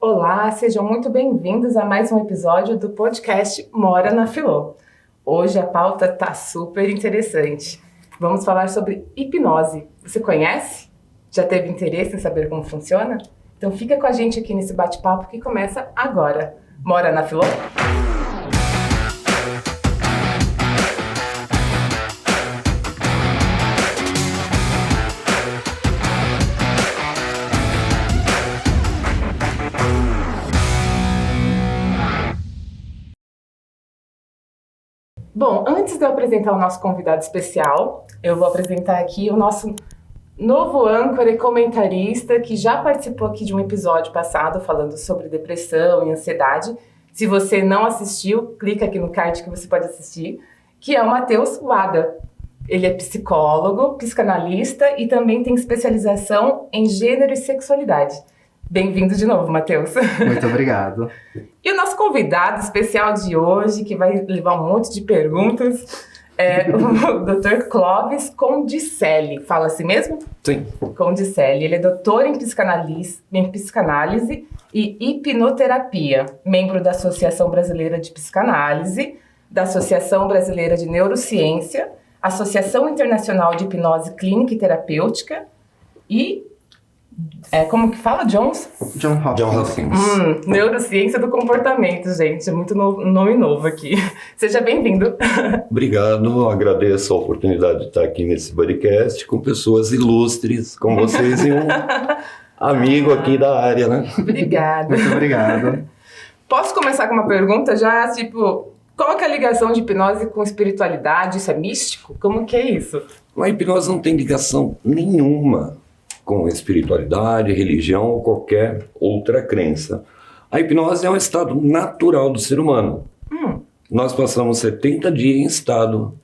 Olá, sejam muito bem-vindos a mais um episódio do podcast Mora na Filô. Hoje a pauta tá super interessante. Vamos falar sobre hipnose. Você conhece? Já teve interesse em saber como funciona? Então fica com a gente aqui nesse bate-papo que começa agora. Mora na Filô? Bom, antes de eu apresentar o nosso convidado especial, eu vou apresentar aqui o nosso novo âncora e comentarista que já participou aqui de um episódio passado falando sobre depressão e ansiedade. Se você não assistiu, clica aqui no card que você pode assistir, que é o Matheus Wada. Ele é psicólogo, psicanalista e também tem especialização em gênero e sexualidade. Bem-vindo de novo, Matheus. Muito obrigado. E o nosso convidado especial de hoje, que vai levar um monte de perguntas, é o Dr. Clóvis Condicelli. Fala assim mesmo? Sim. Condicelli. Ele é doutor em psicanálise e hipnoterapia, membro da Associação Brasileira de Psicanálise, da Associação Brasileira de Neurociência, Associação Internacional de Hipnose Clínica e Terapêutica e... como que fala? John Hopkins. Neurociência do comportamento, gente. É muito novo, nome novo aqui. Seja bem-vindo. Obrigado, agradeço a oportunidade de estar aqui nesse podcast com pessoas ilustres como vocês e um amigo aqui da área, né? Obrigada. Muito obrigado. Posso começar com uma pergunta já, tipo, qual que é a ligação de hipnose com espiritualidade? Isso é místico? Como que é isso? A hipnose não tem ligação nenhuma com espiritualidade, religião ou qualquer outra crença. A hipnose é um estado natural do ser humano. Nós passamos 70 dias em estado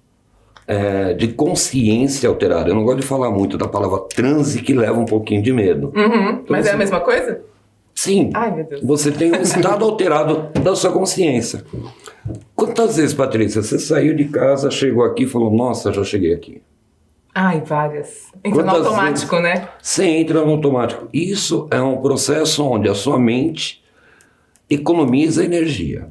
de consciência alterada. Eu não gosto de falar muito da palavra transe, que leva um pouquinho de medo. Então, mas é a mesma coisa? Sim. Ai, meu Deus. Você tem um estado alterado da sua consciência. Quantas vezes, Patrícia, você saiu de casa, chegou aqui e falou, nossa, já cheguei aqui? Ai, várias. Entra no automático, né? Você entra no automático. Isso é um processo onde a sua mente economiza energia.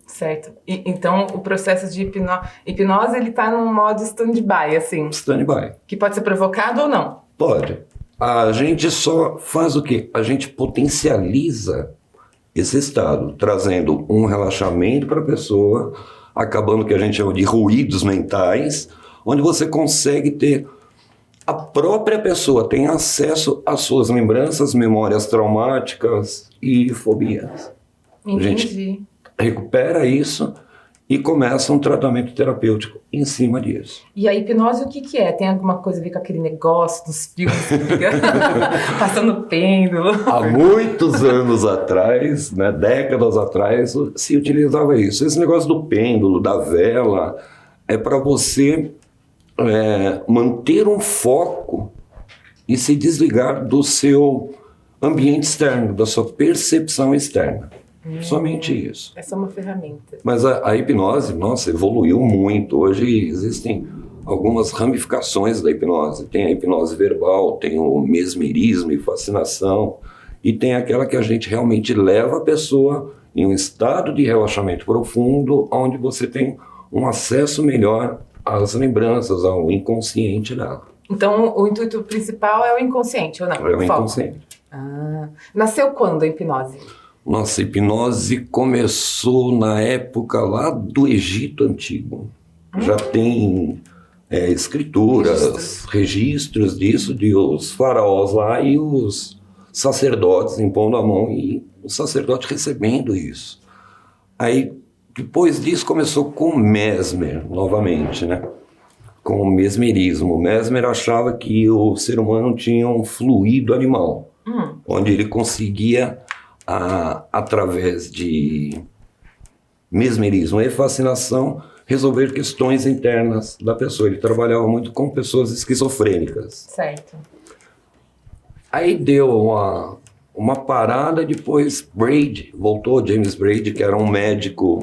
Certo. Então, o processo de hipnose, ele tá num modo stand-by, assim. Stand-by. Que pode ser provocado ou não? Pode. A gente só faz o quê? A gente potencializa esse estado, trazendo um relaxamento para a pessoa, acabando o que a gente chama de ruídos mentais, onde você consegue ter, a própria pessoa tem acesso às suas lembranças, memórias traumáticas e fobias. Entendi. A gente recupera isso e começa um tratamento terapêutico em cima disso. E a hipnose, o que é? Tem alguma coisa a ver com aquele negócio dos filmes que fica passando pêndulo? Há muitos anos atrás, né, décadas atrás, se utilizava isso. Esse negócio do pêndulo, da vela, é para você manter um foco e se desligar do seu ambiente externo, da sua percepção externa. Somente isso. Essa é uma ferramenta. Mas a hipnose, nossa, evoluiu muito. Hoje existem algumas ramificações da hipnose. Tem a hipnose verbal, tem o mesmerismo e fascinação, e tem aquela que a gente realmente leva a pessoa em um estado de relaxamento profundo, onde você tem um acesso melhor às lembranças, ao inconsciente dela. Então, o intuito principal é o inconsciente, ou não? É o inconsciente. Nasceu quando a hipnose? Nossa, a hipnose começou na época lá do Egito Antigo. Já tem escrituras, registros disso, de os faraós lá e os sacerdotes impondo a mão e o sacerdote recebendo isso. Aí, depois disso, começou com Mesmer, novamente, né? Com o mesmerismo. Mesmer achava que o ser humano tinha um fluido animal, onde ele conseguia, através de mesmerismo e fascinação, resolver questões internas da pessoa. Ele trabalhava muito com pessoas esquizofrênicas. Certo. Aí deu uma parada, depois James Braid, que era um médico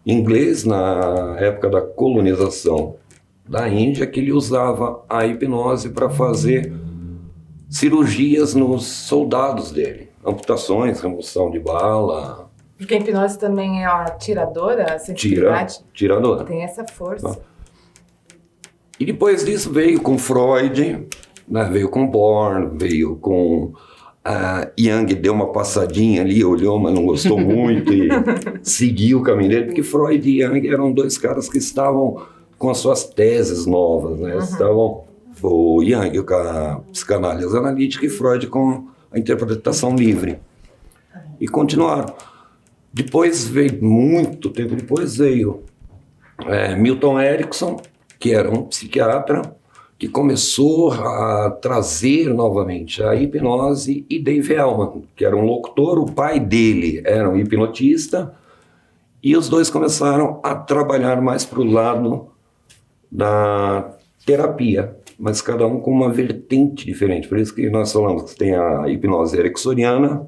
inglês na época da colonização da Índia, que ele usava a hipnose para fazer cirurgias nos soldados dele. amputações, remoção de bala. Porque a hipnose também é atiradora, a sensibilidade? Tiradora. Tem essa força. E depois disso veio com Freud, né, veio com Born, veio com Jung, deu uma passadinha ali, olhou, mas não gostou muito e seguiu o caminho dele, porque Freud e Jung eram dois caras que estavam com as suas teses novas, né? Estavam o Jung com a psicanálise analítica e Freud com a interpretação livre. E continuaram. Depois veio, muito tempo depois, veio Milton Erickson, que era um psiquiatra, que começou a trazer novamente a hipnose, e Dave Hellman, que era um locutor, o pai dele era um hipnotista, e os dois começaram a trabalhar mais para o lado da terapia, mas cada um com uma vertente diferente. Por isso que nós falamos que tem a hipnose ericksoniana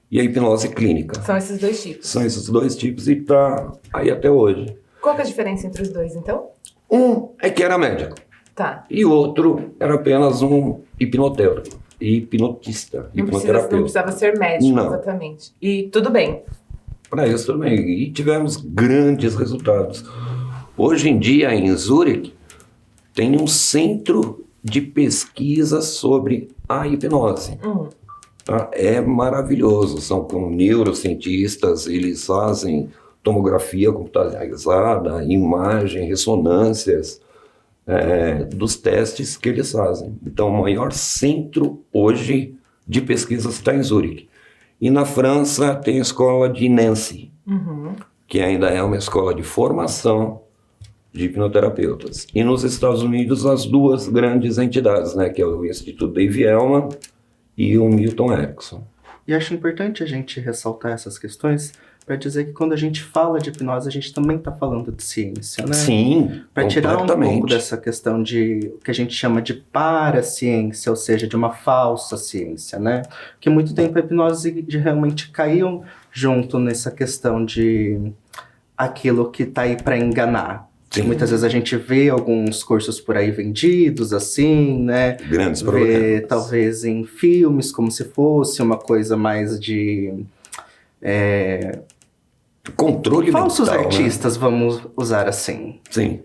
e a hipnose clínica. São esses dois tipos. São esses dois tipos e está aí até hoje. Qual que é a diferença entre os dois, então? Um é que era médico. Tá. E o outro era apenas um hipnotista, Não hipnoterapeuta. precisava ser médico, Não. exatamente. E tudo bem. Para isso também. E tivemos grandes resultados. Hoje em dia, em Zurique, tem um centro de pesquisa sobre a hipnose. Tá? É maravilhoso. São com neurocientistas, eles fazem tomografia computadorizada, imagem, ressonâncias, dos testes que eles fazem. Então, o maior centro hoje de pesquisa está em Zurique. E na França tem a escola de Nancy, que ainda é uma escola de formação de hipnoterapeutas. E nos Estados Unidos, as duas grandes entidades, né, que é o Instituto Dave Hellman e o Milton Erickson. E acho importante a gente ressaltar essas questões para dizer que quando a gente fala de hipnose, a gente também está falando de ciência, né? Sim, para tirar um completamente. pouco dessa questão de o que a gente chama de paraciência, ou seja, de uma falsa ciência, né? Porque muito tempo a hipnose realmente caiu junto nessa questão de aquilo que está aí para enganar. Sim. Muitas vezes a gente vê alguns cursos por aí vendidos, assim, né? Grandes Vê, problemas. talvez em filmes, como se fosse uma coisa mais de... Controle falsos mental, artistas, vamos usar assim. Né? Sim.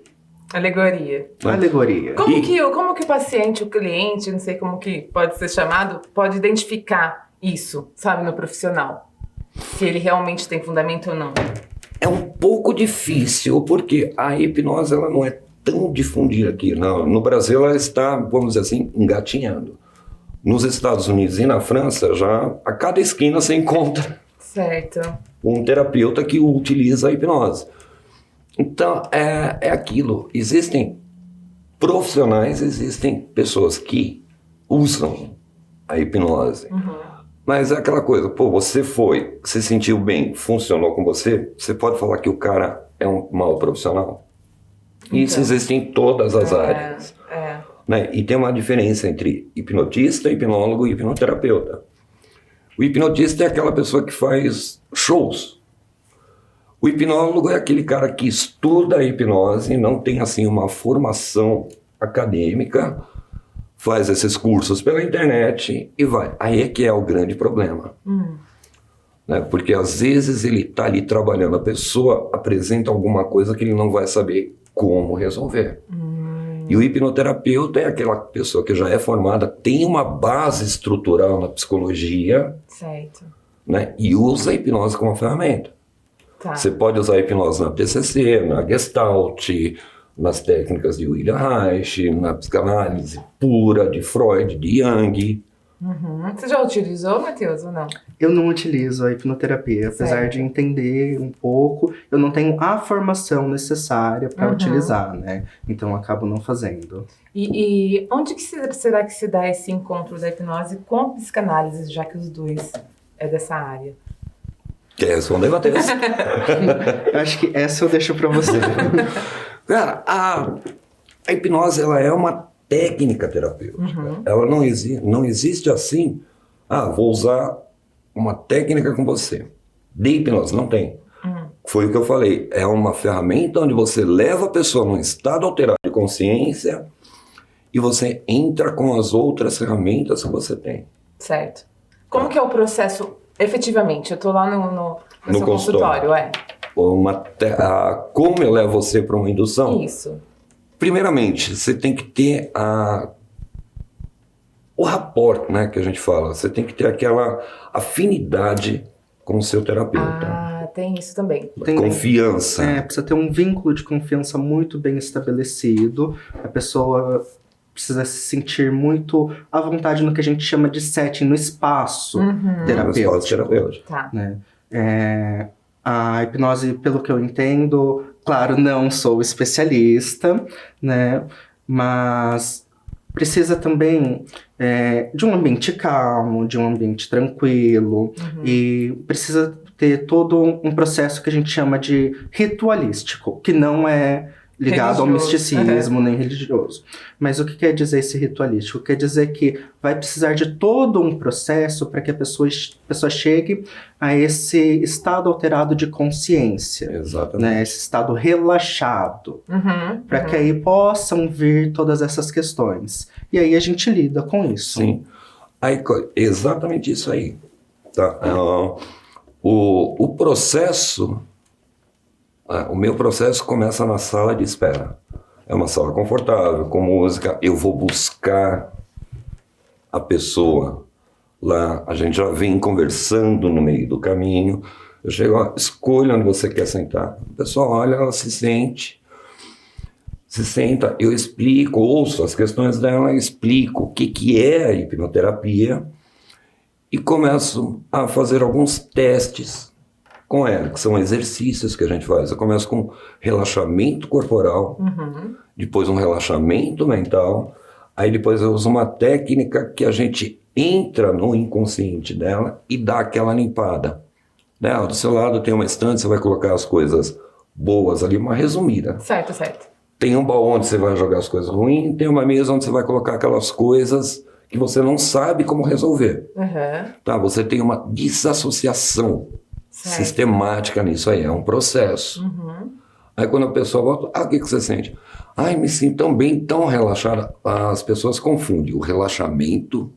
Alegoria. Alegoria. Como que o paciente, o cliente, não sei como que pode ser chamado, pode identificar isso, sabe, no profissional? Se ele realmente tem fundamento ou não. É um pouco difícil, porque a hipnose ela não é tão difundida aqui. No Brasil ela está, vamos dizer assim, engatinhando. Nos Estados Unidos e na França, já a cada esquina você encontra Certo. um terapeuta que utiliza a hipnose. Então, é aquilo. Existem profissionais, existem pessoas que usam a hipnose. Mas é aquela coisa, você foi, se sentiu bem, funcionou com você, você pode falar que o cara é um mau profissional? Isso existe em todas as áreas. Né? E tem uma diferença entre hipnotista, hipnólogo e hipnoterapeuta. O hipnotista é aquela pessoa que faz shows. O hipnólogo é aquele cara que estuda a hipnose, não tem assim uma formação acadêmica, faz esses cursos pela internet e vai. Aí é que é o grande problema. Né? Porque às vezes ele está ali trabalhando, a pessoa apresenta alguma coisa que ele não vai saber como resolver. E o hipnoterapeuta é aquela pessoa que já é formada, tem uma base estrutural na psicologia, Certo. né? E usa a hipnose como ferramenta. Tá. Você pode usar a hipnose na TCC, na Gestalt, nas técnicas de William Reich, na psicanálise pura de Freud, de Jung. Você já utilizou, Matheus, ou não? Eu não utilizo a hipnoterapia, apesar Certo. de entender um pouco, eu não tenho a formação necessária para utilizar, né? Então eu acabo não fazendo. E onde que será que se dá esse encontro da hipnose com a psicanálise, já que os dois é dessa área? Quer responder, Matheus? Eu acho que essa eu deixo para você. Cara, a hipnose ela é uma técnica terapêutica. Ela não existe assim, vou usar uma técnica com você. De hipnose, não tem. Foi o que eu falei, é uma ferramenta onde você leva a pessoa num estado alterado de consciência e você entra com as outras ferramentas que você tem. Certo. Como que é o processo, efetivamente? Eu tô lá no seu consultório, Como eu levo você para uma indução? Isso. Primeiramente, você tem que ter o rapport, né, que a gente fala. Você tem que ter aquela afinidade com o seu terapeuta. Ah, tem isso também. Tem confiança. Precisa ter um vínculo de confiança muito bem estabelecido. A pessoa precisa se sentir muito à vontade no que a gente chama de setting, no espaço terapêutico. No espaço terapêutico. Tá. Né? A hipnose, pelo que eu entendo, claro, não sou especialista, né? Mas precisa também de um ambiente calmo, de um ambiente tranquilo, e precisa ter todo um processo que a gente chama de ritualístico, que não é ligado ao misticismo nem religioso. Mas o que quer dizer esse ritualístico? Quer dizer que vai precisar de todo um processo para que a pessoa chegue a esse estado alterado de consciência. Exatamente. Né? Esse estado relaxado. Para que aí possam vir todas essas questões. E aí a gente lida com isso. Sim. Aí, exatamente isso aí. Tá? O processo... O meu processo começa na sala de espera. É uma sala confortável, com música. Eu vou buscar a pessoa lá. A gente já vem conversando no meio do caminho. Eu chego, escolha onde você quer sentar. A pessoa olha, ela se senta, eu explico, ouço as questões dela, explico o que é a hipnoterapia e começo a fazer alguns testes com ela, que são exercícios que a gente faz. Eu começo com relaxamento corporal, depois um relaxamento mental, aí depois eu uso uma técnica que a gente entra no inconsciente dela e dá aquela limpada. Né? Do seu lado tem uma estante, você vai colocar as coisas boas ali, uma resumida. Certo, certo. Tem um baú onde você vai jogar as coisas ruins, tem uma mesa onde você vai colocar aquelas coisas que você não sabe como resolver. Tá? Você tem uma desassociação sistemática nisso aí, é um processo. Aí quando a pessoa volta, o que você sente? Ai, me sinto tão bem, tão relaxada. As pessoas confundem o relaxamento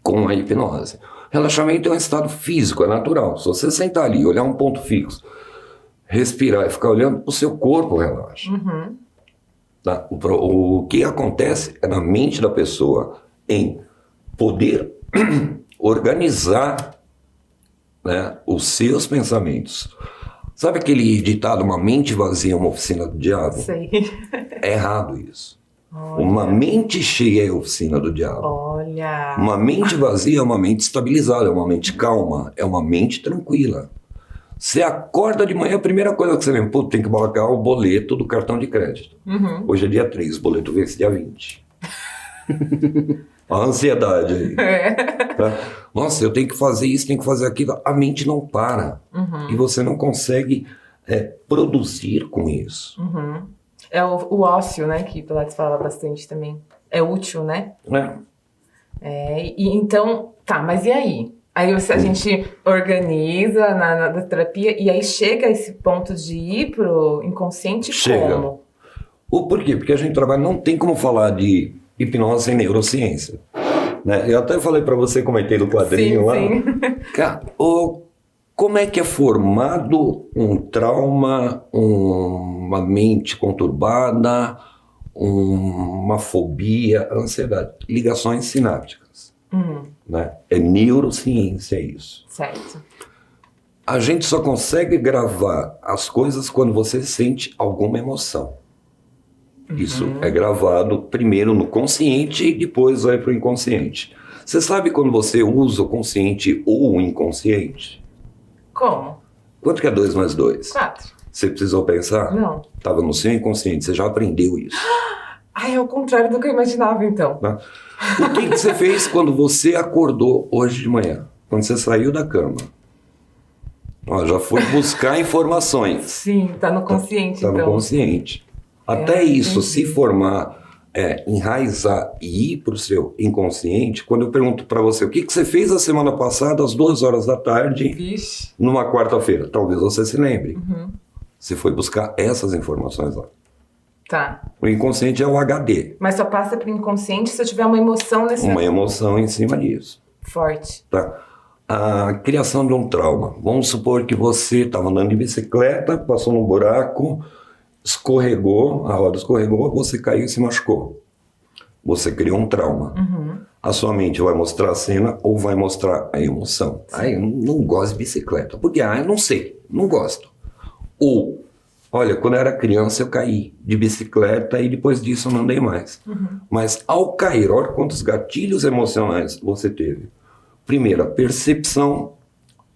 com a hipnose. Relaxamento é um estado físico, é natural. Se você sentar ali, olhar um ponto fixo, respirar e ficar olhando, o seu corpo relaxa. Tá? O que acontece é na mente da pessoa em poder organizar, né, os seus pensamentos. Sabe aquele ditado, uma mente vazia é uma oficina do diabo? Sei. É errado isso. Uma mente cheia é a oficina do diabo. Olha. Uma mente vazia é uma mente estabilizada, é uma mente calma, é uma mente tranquila. Você acorda de manhã, a primeira coisa que você lembra, tem que pagar o boleto do cartão de crédito. Hoje é dia 3, o boleto vence dia 20. A ansiedade aí. Tá? Nossa, eu tenho que fazer isso, tenho que fazer aquilo. A mente não para. E você não consegue produzir com isso. É o ócio, né? Que Pilates fala bastante também. É útil, né? Então, tá, mas e aí? Aí a gente organiza na terapia e aí chega a esse ponto de ir pro inconsciente como? Por quê? Porque a gente trabalha, não tem como falar de hipnose sem neurociência. Né? Eu até falei para você, comentei no quadrinho lá. Cara, como é que é formado um trauma, uma mente conturbada, uma fobia, ansiedade? Ligações sinápticas. Né? É neurociência isso. Certo. A gente só consegue gravar as coisas quando você sente alguma emoção. Isso é gravado primeiro no consciente e depois vai para o inconsciente. Você sabe quando você usa o consciente ou o inconsciente? Como? Quanto que é 2 mais 2? 4. Você precisou pensar? Não. Estava no seu inconsciente, você já aprendeu isso. É o contrário do que eu imaginava, então. Tá? O que você fez quando você acordou hoje de manhã? Quando você saiu da cama? Já foi buscar informações. Sim, tá no consciente, então. Tá no consciente. Até isso se formar, enraizar e ir para o seu inconsciente, quando eu pergunto para você, o que você fez a semana passada às 2 horas da tarde, numa quarta-feira? Talvez você se lembre. Você foi buscar essas informações lá. Tá. O inconsciente é o HD. Mas só passa para o inconsciente se eu tiver uma emoção nesse... Uma emoção em cima disso. Forte. Tá? A criação de um trauma. Vamos supor que você estava andando de bicicleta, passou num buraco, escorregou, a roda escorregou, você caiu e se machucou. Você criou um trauma. A sua mente vai mostrar a cena ou vai mostrar a emoção. Eu não gosto de bicicleta. Porque, eu não sei, não gosto. Ou, olha, quando eu era criança eu caí de bicicleta e depois disso eu não andei mais. Mas ao cair, olha quantos gatilhos emocionais você teve. Primeiro, a percepção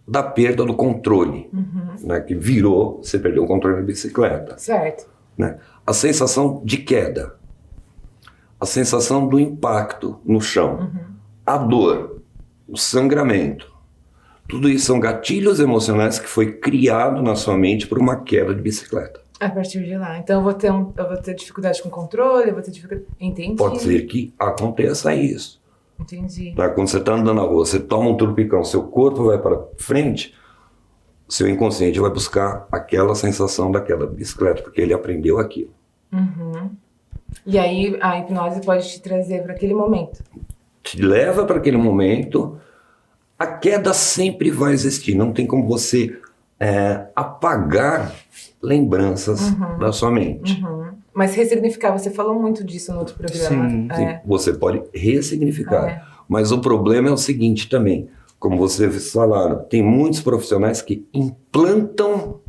da perda do controle, né, que virou, você perdeu o controle da bicicleta. Certo. Né? A sensação de queda, a sensação do impacto no chão, a dor, o sangramento. Tudo isso são gatilhos emocionais que foi criado na sua mente por uma queda de bicicleta. A partir de lá. Então eu vou ter dificuldade com controle, eu vou ter dificuldade... Entendi. Pode ser que aconteça isso. Entendi. Tá? Quando você está andando na rua, você toma um trupicão, seu corpo vai para frente, seu inconsciente vai buscar aquela sensação daquela bicicleta, porque ele aprendeu aquilo. E aí a hipnose pode te trazer para aquele momento. Te leva para aquele momento, a queda sempre vai existir, não tem como você apagar lembranças da sua mente. Mas ressignificar, você falou muito disso no outro programa. Sim. Sim, você pode ressignificar. Mas o problema é o seguinte também, como vocês falaram, tem muitos profissionais que implantam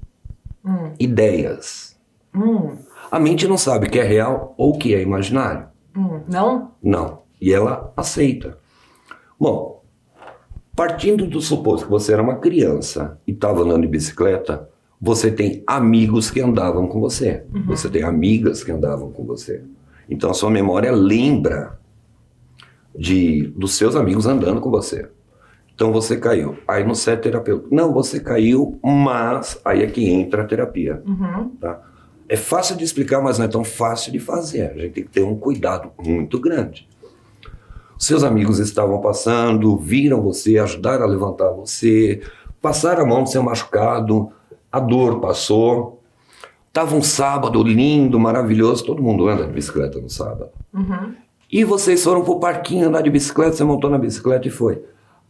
ideias. A mente não sabe o que é real ou o que é imaginário. Não? Não. E ela aceita. Bom, partindo do suposto que você era uma criança e estava andando de bicicleta, você tem amigos que andavam com você. Você tem amigas que andavam com você. Então a sua memória lembra dos seus amigos andando com você. Então você caiu. Aí não é terapeuta. Não, você caiu, mas aí é que entra a terapia. Tá? É fácil de explicar, mas não é tão fácil de fazer. A gente tem que ter um cuidado muito grande. Seus amigos estavam passando, viram você, ajudaram a levantar você, passaram a mão no seu machucado, a dor passou. Tava um sábado lindo, maravilhoso, todo mundo anda de bicicleta no sábado. E vocês foram pro parquinho andar de bicicleta, você montou na bicicleta e foi.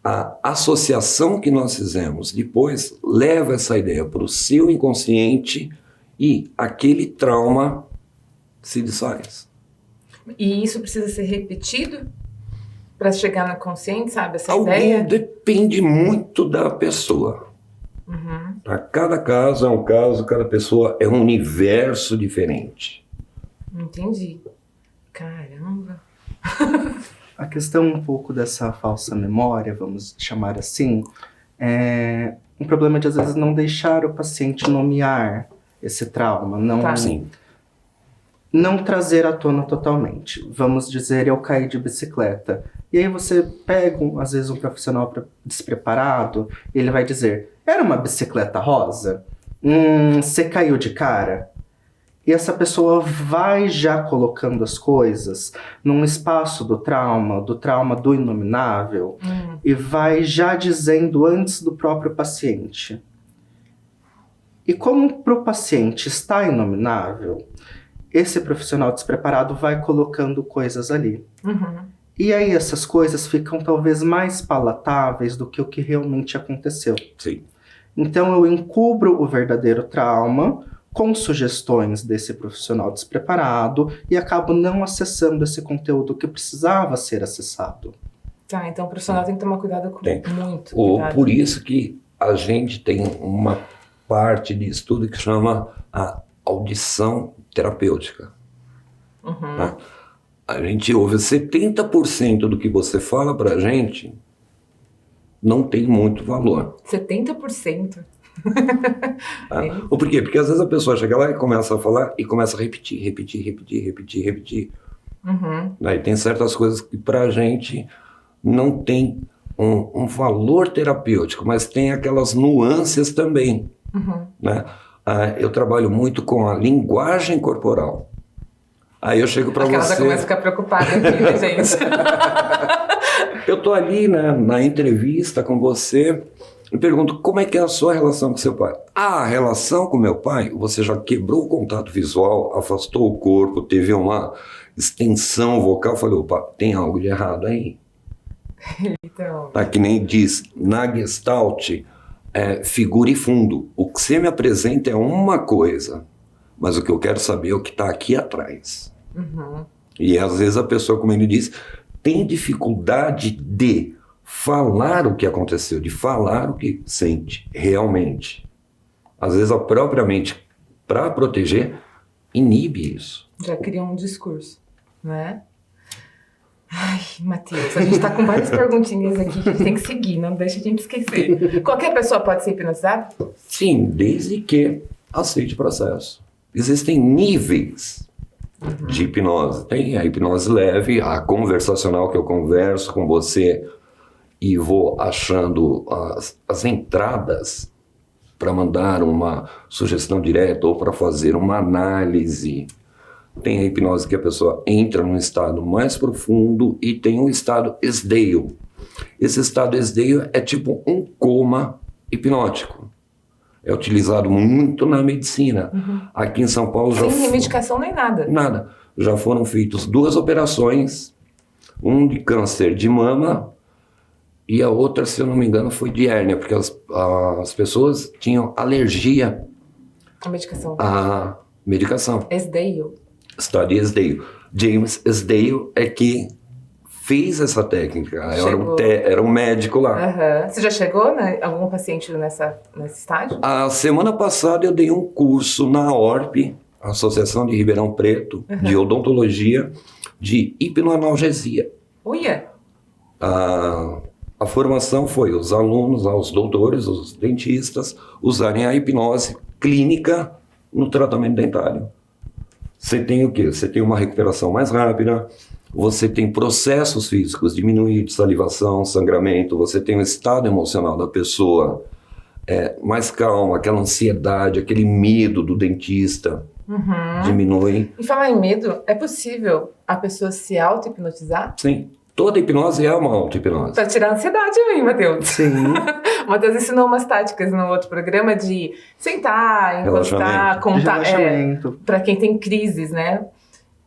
A associação que nós fizemos depois leva essa ideia para o seu inconsciente e aquele trauma se desfaz. E isso precisa ser repetido para chegar no consciente, sabe? Essa ideia? Depende muito da pessoa. Cada caso é um caso, cada pessoa é um universo diferente. Entendi. Caramba. A questão um pouco dessa falsa memória, vamos chamar assim, é um problema de às vezes não deixar o paciente nomear esse trauma, não trazer à tona totalmente. Vamos dizer, eu caí de bicicleta. E aí você pega, às vezes, um profissional despreparado, e ele vai dizer, era uma bicicleta rosa? Você caiu de cara? E essa pessoa vai já colocando as coisas num espaço do trauma do inominável, e vai já dizendo antes do próprio paciente. E como para o paciente está inominável, esse profissional despreparado vai colocando coisas ali. E aí essas coisas ficam talvez mais palatáveis do que o que realmente aconteceu. Sim. Então eu encubro o verdadeiro trauma com sugestões desse profissional despreparado e acabo não acessando esse conteúdo que precisava ser acessado. Tá, então o profissional tem que tomar cuidado com muito. Cuidado. Por isso que a gente tem uma parte de estudo que chama a audição terapêutica. Tá? A gente ouve 70% do que você fala pra gente não tem muito valor. 70%? Tá? Ou por quê? Porque às vezes a pessoa chega lá e começa a falar e começa a repetir. Aí tem certas coisas que pra gente não tem um valor terapêutico, mas tem aquelas nuances também. Né? Eu trabalho muito com a linguagem corporal. Aí eu chego pra Aquela você... já começa a ficar preocupada aqui, né, gente? Eu tô ali, né, na entrevista com você e pergunto, como é que é a sua relação com seu pai? A relação com meu pai, você já quebrou o contato visual, afastou o corpo, teve uma extensão vocal. Eu falei, opa, tem algo de errado aí. Então, Tá, que nem diz na Gestalt, figura e fundo. O que você me apresenta é uma coisa, mas o que eu quero saber é o que está aqui atrás. E às vezes a pessoa, como ele diz, tem dificuldade de falar o que aconteceu, de falar o que sente realmente. Às vezes a própria mente, para proteger, inibe isso. já cria um discurso, né? Ai, Matheus, a gente tá com várias perguntinhas aqui que a gente tem que seguir, não deixa a gente esquecer. Qualquer pessoa pode ser hipnotizada? Sim, desde que aceite o processo. Existem níveis de hipnose. Tem a hipnose leve, a conversacional, que eu converso com você e vou achando as entradas para mandar uma sugestão direta ou para fazer uma análise. Tem a hipnose que a pessoa entra num estado mais profundo e tem um estado esdeio. Esse estado esdeio é tipo um coma hipnótico. É utilizado muito na medicina. Aqui em São Paulo já Sem medicação nem nada. Nada. Já foram feitas 2 operações, um de câncer de mama e a outra, se eu não me engano, foi de hérnia, porque as pessoas tinham alergia A medicação. à medicação. Esdeio. Study Esdeio. James Esdeio é que fez essa técnica. Era um médico lá. Você já chegou, né? Algum paciente nesse estágio? A semana passada eu dei um curso na ORP, Associação de Ribeirão Preto, de odontologia, de hipnoanalgesia. Uia! A formação foi os alunos, os doutores, os dentistas, usarem a hipnose clínica no tratamento dentário. Você tem o quê? Você tem uma recuperação mais rápida, você tem processos físicos diminuídos, salivação, sangramento, você tem o estado emocional da pessoa mais calma, aquela ansiedade, aquele medo do dentista diminui. E falar em medo, é possível a pessoa se auto-hipnotizar? Sim, toda hipnose é uma auto-hipnose. Pra tirar a ansiedade de mim, Matheus. Sim. O Matheus ensinou umas táticas no outro programa de sentar, encostar, contar. Relaxamento. Pra quem tem crises, né?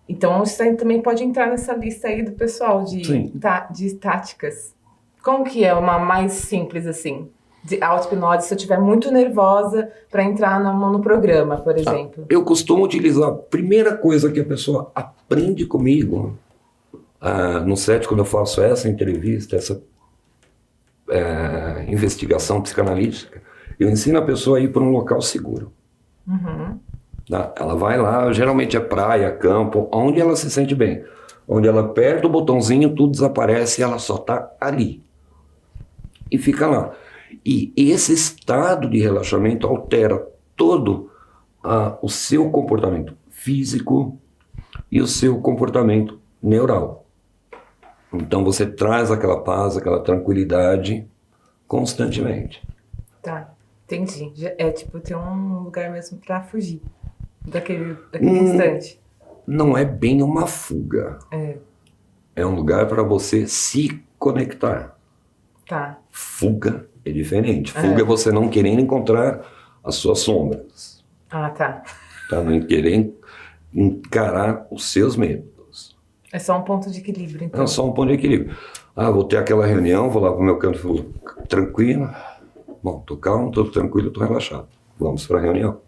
Então, isso aí também pode entrar nessa lista aí do pessoal de táticas. Como que é uma mais simples, assim, de auto-hipnose, se eu estiver muito nervosa para entrar no programa, por exemplo? Eu costumo utilizar a primeira coisa que a pessoa aprende comigo, no set, quando eu faço essa entrevista, essa investigação psicanalítica, eu ensino a pessoa a ir para um local seguro. Tá? Ela vai lá, geralmente é praia, campo, onde ela se sente bem. Onde ela aperta o botãozinho, tudo desaparece e ela só está ali. E fica lá. E esse estado de relaxamento altera todo o seu comportamento físico e o seu comportamento neural. Então você traz aquela paz, aquela tranquilidade constantemente. Tá, entendi. É tipo ter um lugar mesmo para fugir daquele instante. Não é bem uma fuga. É um lugar para você se conectar. Tá. Fuga é diferente. Fuga é você não querer encontrar as suas sombras. Ah, tá. Não querer encarar os seus medos. É só um ponto de equilíbrio, então. É só um ponto de equilíbrio. Vou ter aquela reunião, vou lá pro meu canto tranquilo. Bom, tô calmo, tô tranquilo, tô relaxado. Vamos para a reunião.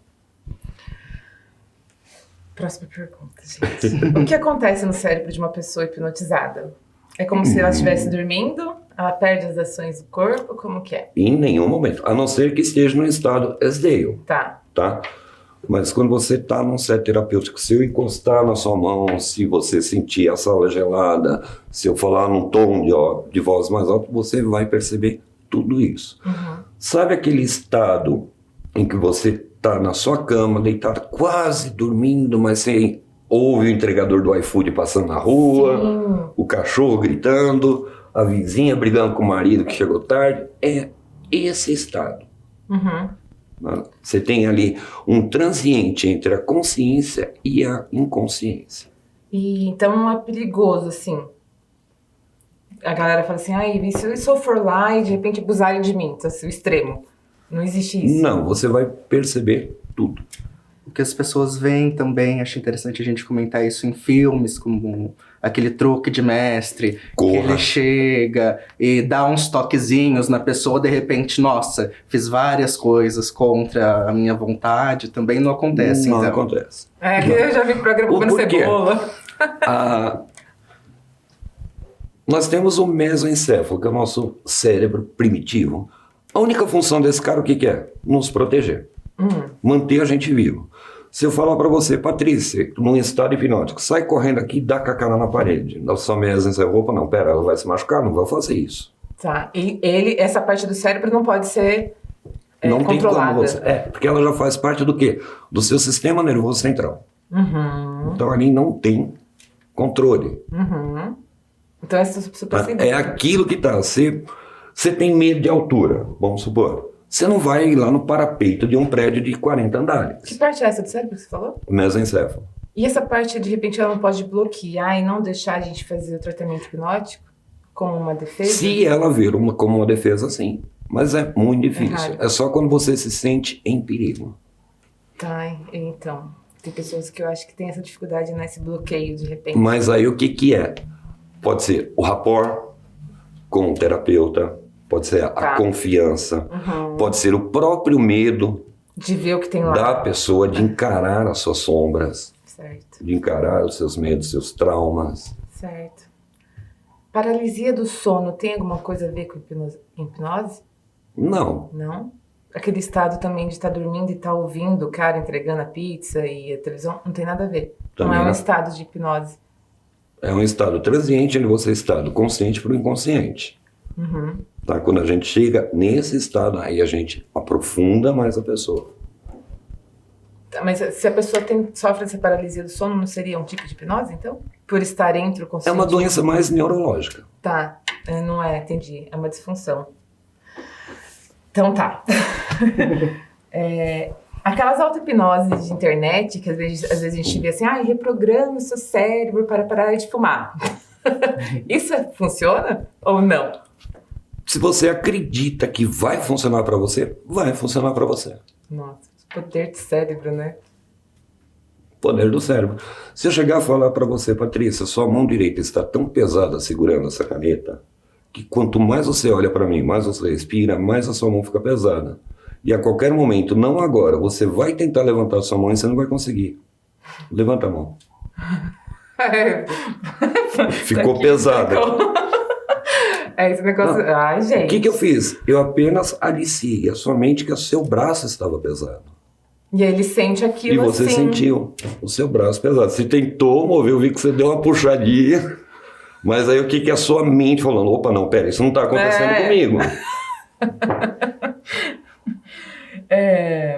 Próxima pergunta, gente. O que acontece no cérebro de uma pessoa hipnotizada? É como se ela estivesse dormindo? Ela perde as ações do corpo? Como que é? Em nenhum momento. A não ser que esteja no estado esdeio. Tá. Mas quando você está num set terapêutico, se eu encostar na sua mão, se você sentir a sala gelada, se eu falar num tom de voz mais alto, você vai perceber tudo isso. Sabe aquele estado em que você está na sua cama, deitado, quase dormindo, mas você ouve o entregador do iFood passando na rua, o cachorro gritando, a vizinha brigando com o marido que chegou tarde? É esse estado. Você tem ali um transiente entre a consciência e a inconsciência. E então é perigoso, assim. A galera fala assim, e se eu for lá e de repente abusarem de mim, então, assim, o extremo. Não existe isso. Não, você vai perceber tudo. o que as pessoas veem também, acho interessante a gente comentar isso em filmes, como aquele truque de mestre, que ele chega e dá uns toquezinhos na pessoa, de repente, nossa, fiz várias coisas contra a minha vontade, também não acontece, Não então. acontece. É, que eu já vi programa comendo cebola. Nós temos o mesoencéfalo, que é o nosso cérebro primitivo. A única função desse cara, o que é? Nos proteger. Manter a gente vivo. Se eu falar para você, Patrícia, num estado hipnótico, sai correndo aqui e dá com a cara na parede. Na sua mesoencéfalo, opa, não, pera, ela vai se machucar, não vai fazer isso. Tá, e essa parte do cérebro não pode ser não controlada. Tem como você. Porque ela já faz parte do quê? Do seu sistema nervoso central. Então ali não tem controle. Então é super simples. É aquilo que tá. Você tem medo de altura, vamos supor. Você não vai lá no parapeito de um prédio de 40 andares. Que parte é essa do cérebro que você falou? O mesoencéfalo. E essa parte, de repente, ela não pode bloquear e não deixar a gente fazer o tratamento hipnótico como uma defesa? Se ela vir como uma defesa, sim. Mas é muito difícil. Errado. É só quando você se sente em perigo. Tá, então. Tem pessoas que eu acho que tem essa dificuldade nesse bloqueio, de repente. Mas aí o que é? Pode ser o rapport com o terapeuta, pode ser a confiança, pode ser o próprio medo de ver o que tem lá. Da pessoa de encarar as suas sombras, certo. De encarar os seus medos, seus traumas. Certo. Paralisia do sono tem alguma coisa a ver com hipnose? Não. Não? Aquele estado também de estar dormindo e estar ouvindo o cara entregando a pizza e a televisão, não tem nada a ver. Também não é um não. estado de hipnose. É um estado transiente onde você está do consciente para o inconsciente. Tá? Quando a gente chega nesse estado, aí a gente aprofunda mais a pessoa. Tá, mas se a pessoa sofre essa paralisia do sono, não seria um tipo de hipnose, então? Por estar entre o consciente? É uma doença mais neurológica. Tá, não é, entendi. É uma disfunção. Então tá. Aquelas auto-hipnoses de internet, que às vezes a gente vê assim, reprograma o seu cérebro para parar de fumar. Isso funciona ou não? Se você acredita que vai funcionar para você, vai funcionar para você. Nossa, poder do cérebro, né? Poder do cérebro. Se eu chegar a falar para você, Patrícia, sua mão direita está tão pesada segurando essa caneta, que quanto mais você olha para mim, mais você respira, mais a sua mão fica pesada. E a qualquer momento, não agora, você vai tentar levantar a sua mão e você não vai conseguir. Levanta a mão. Ficou pesada. Esse negócio... Não. Ai, gente. O que eu fiz? Eu apenas aliciei a sua mente que o seu braço estava pesado. E ele sente aquilo e você assim. sentiu o seu braço pesado. Você tentou mover, eu vi que você deu uma puxadinha. Mas aí o que a sua mente falando? Opa, não, pera, isso não está acontecendo comigo.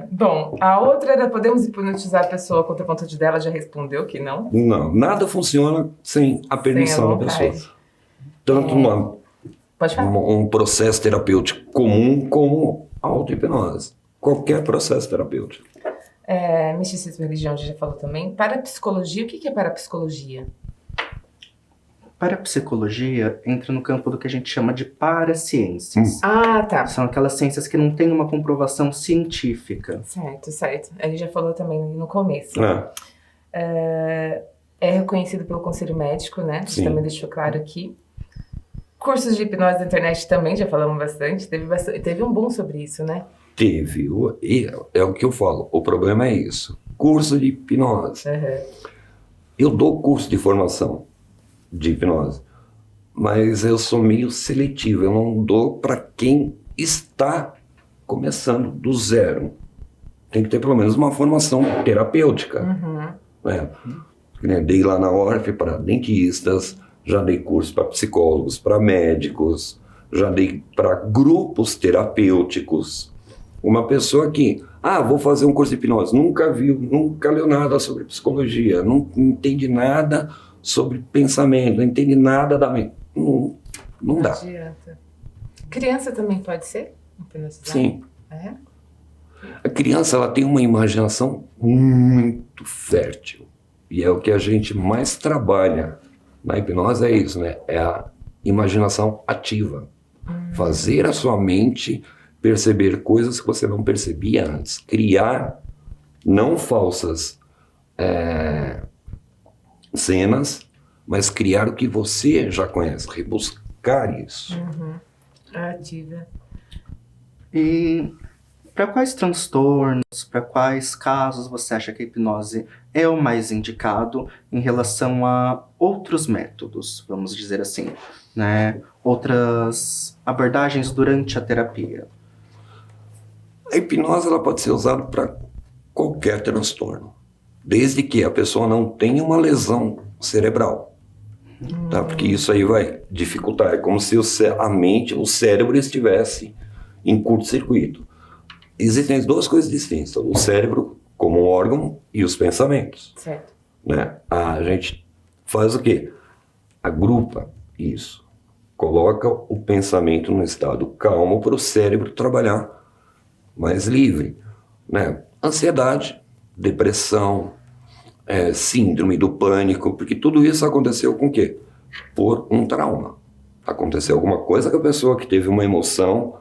Bom, a outra era podemos hipnotizar a pessoa contra a vontade dela, já respondeu que não? Não, nada funciona sem a permissão da pessoa. Tanto um processo terapêutico comum como a auto-hipnose. Qualquer processo terapêutico. Misticismo e religião, a gente já falou também. Parapsicologia, o que é parapsicologia? Parapsicologia entra no campo do que a gente chama de paraciências. Ah, tá. São aquelas ciências que não têm uma comprovação científica. Certo. A gente já falou também no começo. É reconhecido pelo Conselho Médico, né? A gente também deixou claro aqui. Cursos de hipnose na internet também, já falamos bastante. Teve um boom sobre isso, né? Teve. É o que eu falo. O problema é isso. Curso de hipnose. Eu dou curso de formação de hipnose, mas eu sou meio seletivo. Eu não dou para quem está começando do zero. Tem que ter pelo menos uma formação terapêutica. Dei lá na ORF para dentistas, já dei curso para psicólogos, para médicos, já dei para grupos terapêuticos. Uma pessoa que, vou fazer um curso de hipnose, nunca viu, nunca leu nada sobre psicologia, não entende nada sobre pensamento, não entende nada da mente. Não dá. Adianta. Criança também pode ser hipnotizada? Sim. A criança ela tem uma imaginação muito fértil. E é o que a gente mais trabalha na hipnose, é isso, né? É a imaginação ativa. Fazer a sua mente perceber coisas que você não percebia antes. Criar não falsas cenas, mas criar o que você já conhece, rebuscar isso. Ativa. E para quais transtornos, para quais casos você acha que a hipnose é o mais indicado em relação a outros métodos, vamos dizer assim, né? Outras abordagens durante a terapia? A hipnose ela pode ser usada para qualquer transtorno, desde que a pessoa não tenha uma lesão cerebral. Tá? Porque isso aí vai dificultar. É como se a mente, o cérebro estivesse em curto-circuito. Existem duas coisas distintas: o cérebro como um órgão e os pensamentos. Certo. Né? A gente faz o quê? Agrupa isso. Coloca o pensamento num estado calmo para o cérebro trabalhar mais livre. Né? Ansiedade, depressão, síndrome do pânico, porque tudo isso aconteceu com o quê? Por um trauma. Aconteceu alguma coisa com a pessoa que teve uma emoção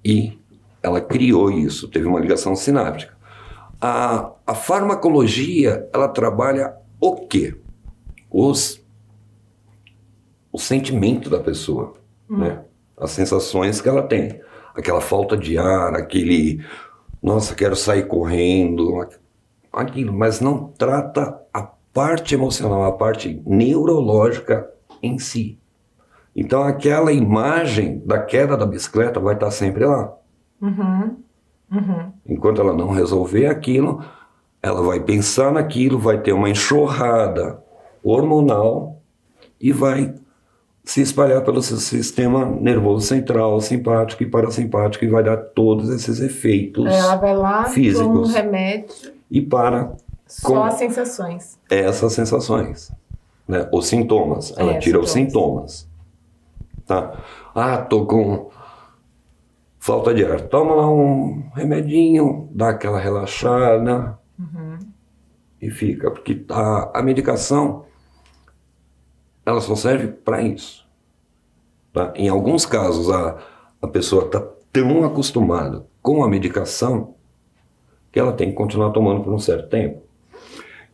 e ela criou isso, teve uma ligação sináptica. A farmacologia, ela trabalha o quê? O sentimento da pessoa, né? As sensações que ela tem. Aquela falta de ar, aquele, nossa, quero sair correndo, aquilo, mas não trata a parte emocional, a parte neurológica em si. Então aquela imagem da queda da bicicleta vai estar sempre lá. Enquanto ela não resolver aquilo, ela vai pensar naquilo, vai ter uma enxurrada hormonal e vai se espalhar pelo seu sistema nervoso central, simpático e parasimpático, e vai dar todos esses efeitos Ela vai lá, físicos. toma um remédio, E para só as sensações. essas sensações, né? Os sintomas. Ela tira os sintomas. Tá? Tô com falta de ar. Toma lá um remedinho, dá aquela relaxada e fica. Porque a medicação, ela só serve para isso. Tá? Em alguns casos, a pessoa está tão acostumada com a medicação que ela tem que continuar tomando por um certo tempo.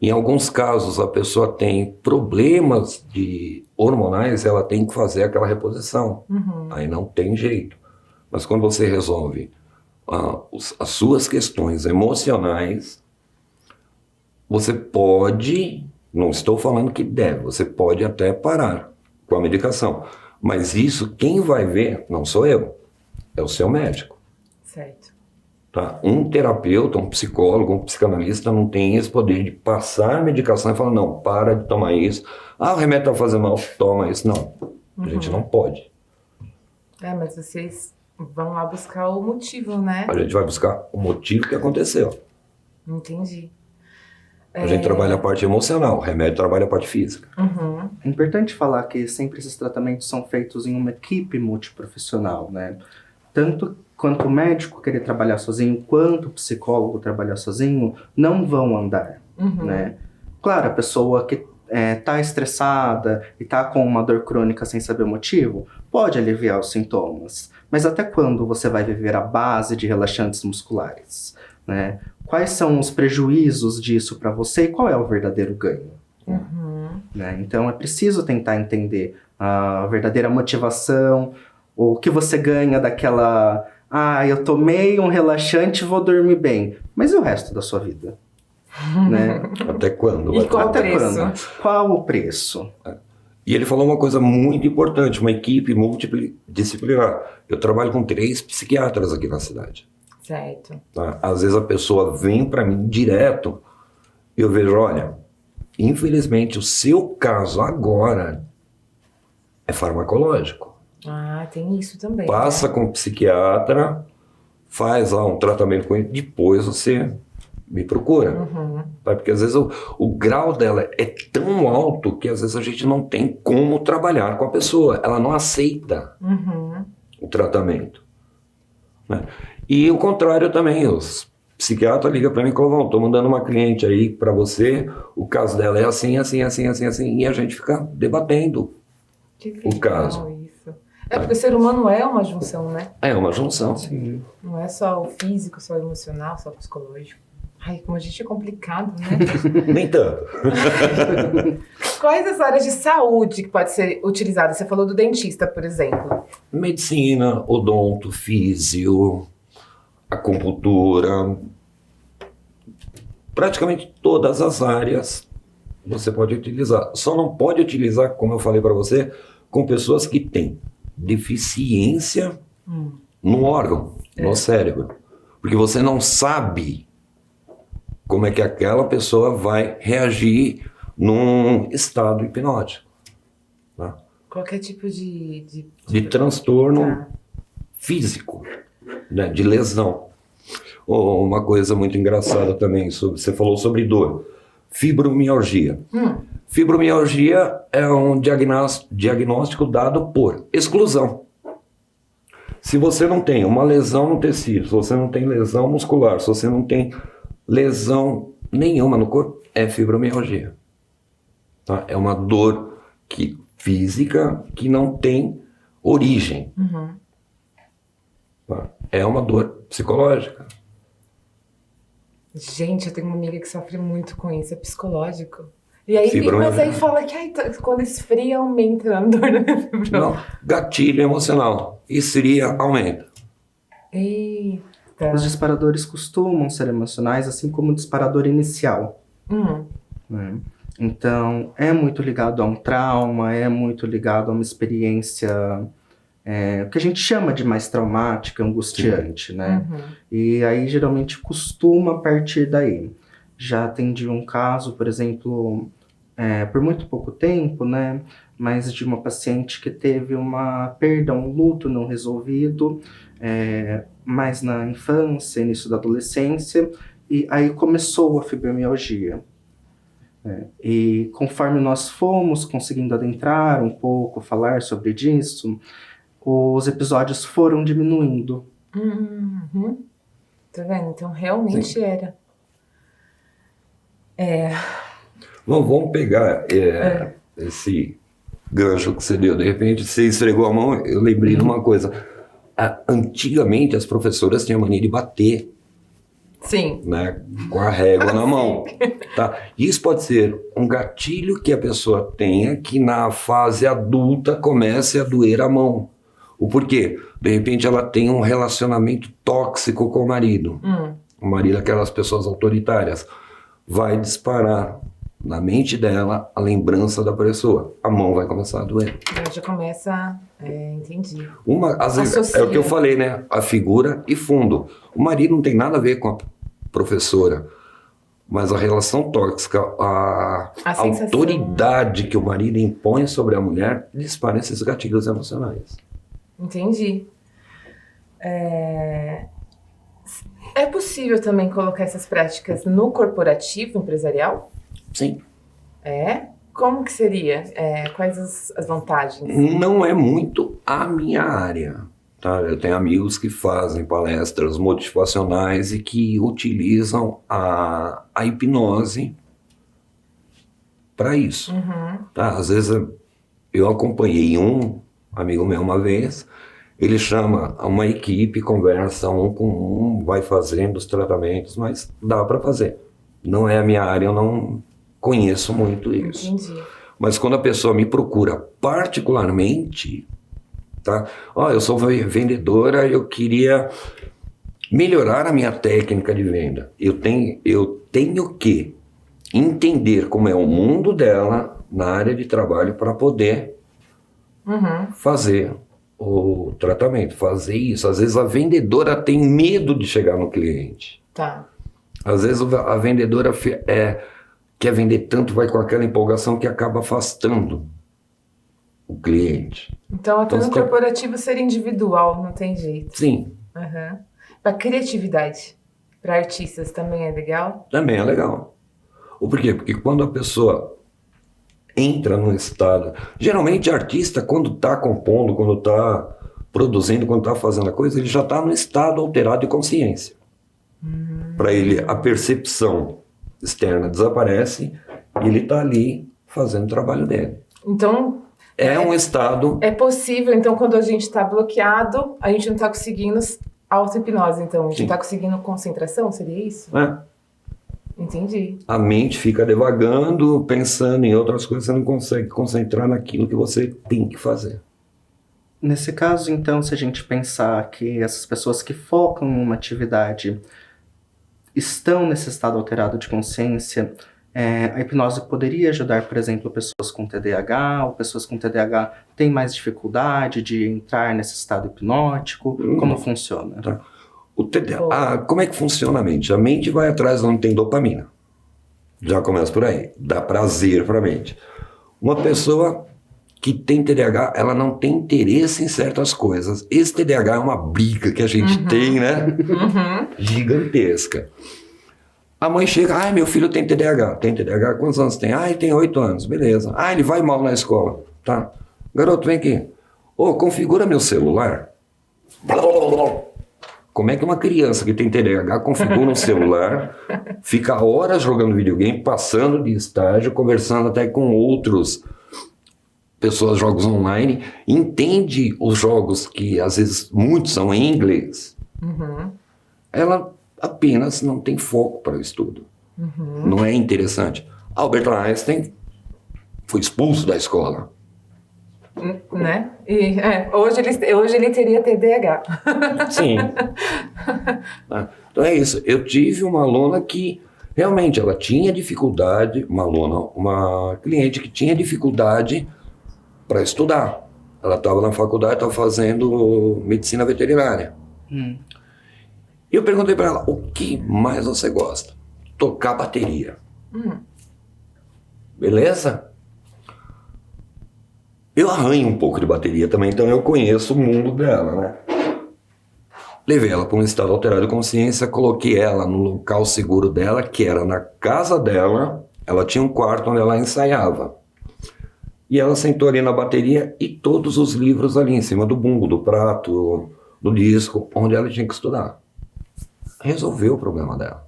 Em alguns casos, a pessoa tem problemas hormonais, ela tem que fazer aquela reposição. Aí não tem jeito. Mas quando você resolve as suas questões emocionais, você pode, não estou falando que deve, você pode até parar com a medicação. Mas isso, quem vai ver, não sou eu, é o seu médico. Certo. Tá? Um terapeuta, um psicólogo, um psicanalista não tem esse poder de passar a medicação e falar, não, para de tomar isso. O remédio está fazendo mal, toma isso. Não, a gente não pode. Mas vocês vão lá buscar o motivo, né? A gente vai buscar o motivo que aconteceu. Entendi. A gente trabalha a parte emocional, o remédio trabalha a parte física. É importante falar que sempre esses tratamentos são feitos em uma equipe multiprofissional, né? Tanto quanto o médico querer trabalhar sozinho, quanto o psicólogo trabalhar sozinho, não vão andar, né? Claro, a pessoa que tá estressada e tá com uma dor crônica sem saber o motivo, pode aliviar os sintomas. Mas até quando você vai viver à base de relaxantes musculares, né? Quais são os prejuízos disso para você e qual é o verdadeiro ganho? Né? Então é preciso tentar entender a verdadeira motivação, o que você ganha daquela... eu tomei um relaxante e vou dormir bem. Mas e o resto da sua vida? Né? Até quando? E qual Até o preço? quando? Qual o preço? E ele falou uma coisa muito importante, uma equipe multidisciplinar. Eu trabalho com 3 psiquiatras aqui na cidade. Certo. Tá? Às vezes a pessoa vem para mim direto e eu vejo, olha, infelizmente o seu caso agora é farmacológico. Tem isso também. Passa com o psiquiatra, faz lá um tratamento com ele, depois você me procura. Tá? Porque às vezes o grau dela é tão alto que às vezes a gente não tem como trabalhar com a pessoa. Ela não aceita o tratamento. Né? E o contrário também, os psiquiatras ligam para mim e falam, estou mandando uma cliente aí para você, o caso dela é assim, assim, assim, assim, assim, e a gente fica debatendo o caso. Isso. Porque o ser humano é uma junção, né? É uma junção. Sim. Não é só o físico, só o emocional, só o psicológico. Ai, como a gente é complicado, né? Nem tanto. Quais as áreas de saúde que pode ser utilizada? Você falou do dentista, por exemplo. Medicina, odonto, físio, acupuntura, praticamente todas as áreas você pode utilizar. Só não pode utilizar, como eu falei para você, com pessoas que têm deficiência no órgão, no cérebro. Porque você não sabe como é que aquela pessoa vai reagir num estado hipnótico. Tá? Qualquer tipo De transtorno físico, né? De lesão. Uma coisa muito engraçada também, você falou sobre dor. Fibromialgia. Fibromialgia é um diagnóstico dado por exclusão. Se você não tem uma lesão no tecido, se você não tem lesão muscular, se você não tem lesão nenhuma no corpo, é fibromialgia. Tá? É uma dor física que não tem origem. Tá? É uma dor psicológica. Gente, eu tenho uma amiga que sofre muito com isso, é psicológico. E aí, mas aí fala que quando esfria, aumenta a dor da fibromialgia. Não, gatilho emocional. Esfria, aumenta. Eita. Os disparadores costumam ser emocionais, assim como o disparador inicial. Né? Então, é muito ligado a um trauma, é muito ligado a uma experiência que a gente chama de mais traumática, angustiante, né? E aí, geralmente, costuma partir daí. Já atendi um caso, por exemplo, por muito pouco tempo, né? Mas de uma paciente que teve uma perda, um luto não resolvido, mais na infância, início da adolescência, e aí começou a fibromialgia. E conforme nós fomos conseguindo adentrar um pouco, falar sobre isso, os episódios foram diminuindo. Tá vendo? Então, realmente era. Vamos pegar esse gancho que você deu. De repente, você esfregou a mão, eu lembrei de uma coisa. Antigamente, as professoras tinham mania de bater. Sim. Né, com a régua na mão. Tá? Isso pode ser um gatilho que a pessoa tenha que na fase adulta comece a doer a mão. O porquê? De repente ela tem um relacionamento tóxico com o marido. O marido, aquelas pessoas autoritárias, vai disparar na mente dela a lembrança da pessoa. A mão vai começar a doer. Já começa, entendi. Às vezes, é o que eu falei, né? A figura e fundo. O marido não tem nada a ver com a professora, mas a relação tóxica, a autoridade que o marido impõe sobre a mulher, dispara esses gatilhos emocionais. Entendi. É possível também colocar essas práticas no corporativo empresarial? Sim. Como que seria? Quais as vantagens? Não é muito a minha área. Tá? Eu tenho amigos que fazem palestras motivacionais e que utilizam a hipnose para isso. Tá? Às vezes eu acompanhei um amigo meu uma vez, ele chama uma equipe, conversa um com um, vai fazendo os tratamentos, mas dá para fazer. Não é a minha área, eu não conheço muito isso. Entendi. Mas quando a pessoa me procura particularmente, tá? Eu sou vendedora, eu queria melhorar a minha técnica de venda. Eu tenho que entender como é o mundo dela na área de trabalho para poder fazer o tratamento, fazer isso. Às vezes a vendedora tem medo de chegar no cliente. Tá. Às vezes a vendedora quer vender tanto, vai com aquela empolgação que acaba afastando o cliente. Então, até no corporativo ser individual, não tem jeito. Sim. Para criatividade, para artistas também é legal? Também é legal. Por quê? Porque quando a pessoa entra num estado... Geralmente, artista, quando está compondo, quando está produzindo, quando está fazendo a coisa, ele já está no estado alterado de consciência. Para ele, a percepção externa desaparece e ele está ali fazendo o trabalho dele. Então... um estado... É possível, então, quando a gente está bloqueado, a gente não está conseguindo auto-hipnose, então. A gente não está conseguindo concentração, seria isso? Entendi. A mente fica devagando, pensando em outras coisas, você não consegue concentrar naquilo que você tem que fazer. Nesse caso, então, se a gente pensar que essas pessoas que focam em uma atividade estão nesse estado alterado de consciência, a hipnose poderia ajudar, por exemplo, pessoas com TDAH, ou pessoas com TDAH têm mais dificuldade de entrar nesse estado hipnótico? Como funciona? Tá. O TDAH, como é que funciona a mente? A mente vai atrás onde tem dopamina. Já começa por aí. Dá prazer para a mente. Uma pessoa que tem TDAH, ela não tem interesse em certas coisas. Esse TDAH é uma briga que a gente tem, né? Gigantesca. A mãe chega, ai, meu filho tem TDAH. Tem TDAH? Quantos anos tem? Ah, ele tem 8 anos, beleza. Ah, ele vai mal na escola. Tá. Garoto, vem aqui. Ô, configura meu celular. Como é que uma criança que tem TDAH configura um celular, fica horas jogando videogame, passando de estágio, conversando até com outros pessoas, jogos online, entende os jogos que às vezes muitos são em inglês. Ela apenas não tem foco para o estudo. Não é interessante. Albert Einstein foi expulso da escola. Né? E, hoje ele teria TDAH. Sim. Então é isso. Eu tive uma aluna que realmente ela tinha dificuldade, uma cliente que tinha dificuldade para estudar. Ela estava na faculdade, estava fazendo medicina veterinária. E eu perguntei para ela, o que mais você gosta? Tocar bateria. Beleza? Eu arranho um pouco de bateria também, então eu conheço o mundo dela, né? Levei ela para um estado alterado de consciência, coloquei ela no local seguro dela, que era na casa dela. Ela tinha um quarto onde ela ensaiava. E ela sentou ali na bateria e todos os livros ali em cima do bumbo, do prato, do disco, onde ela tinha que estudar. Resolveu o problema dela.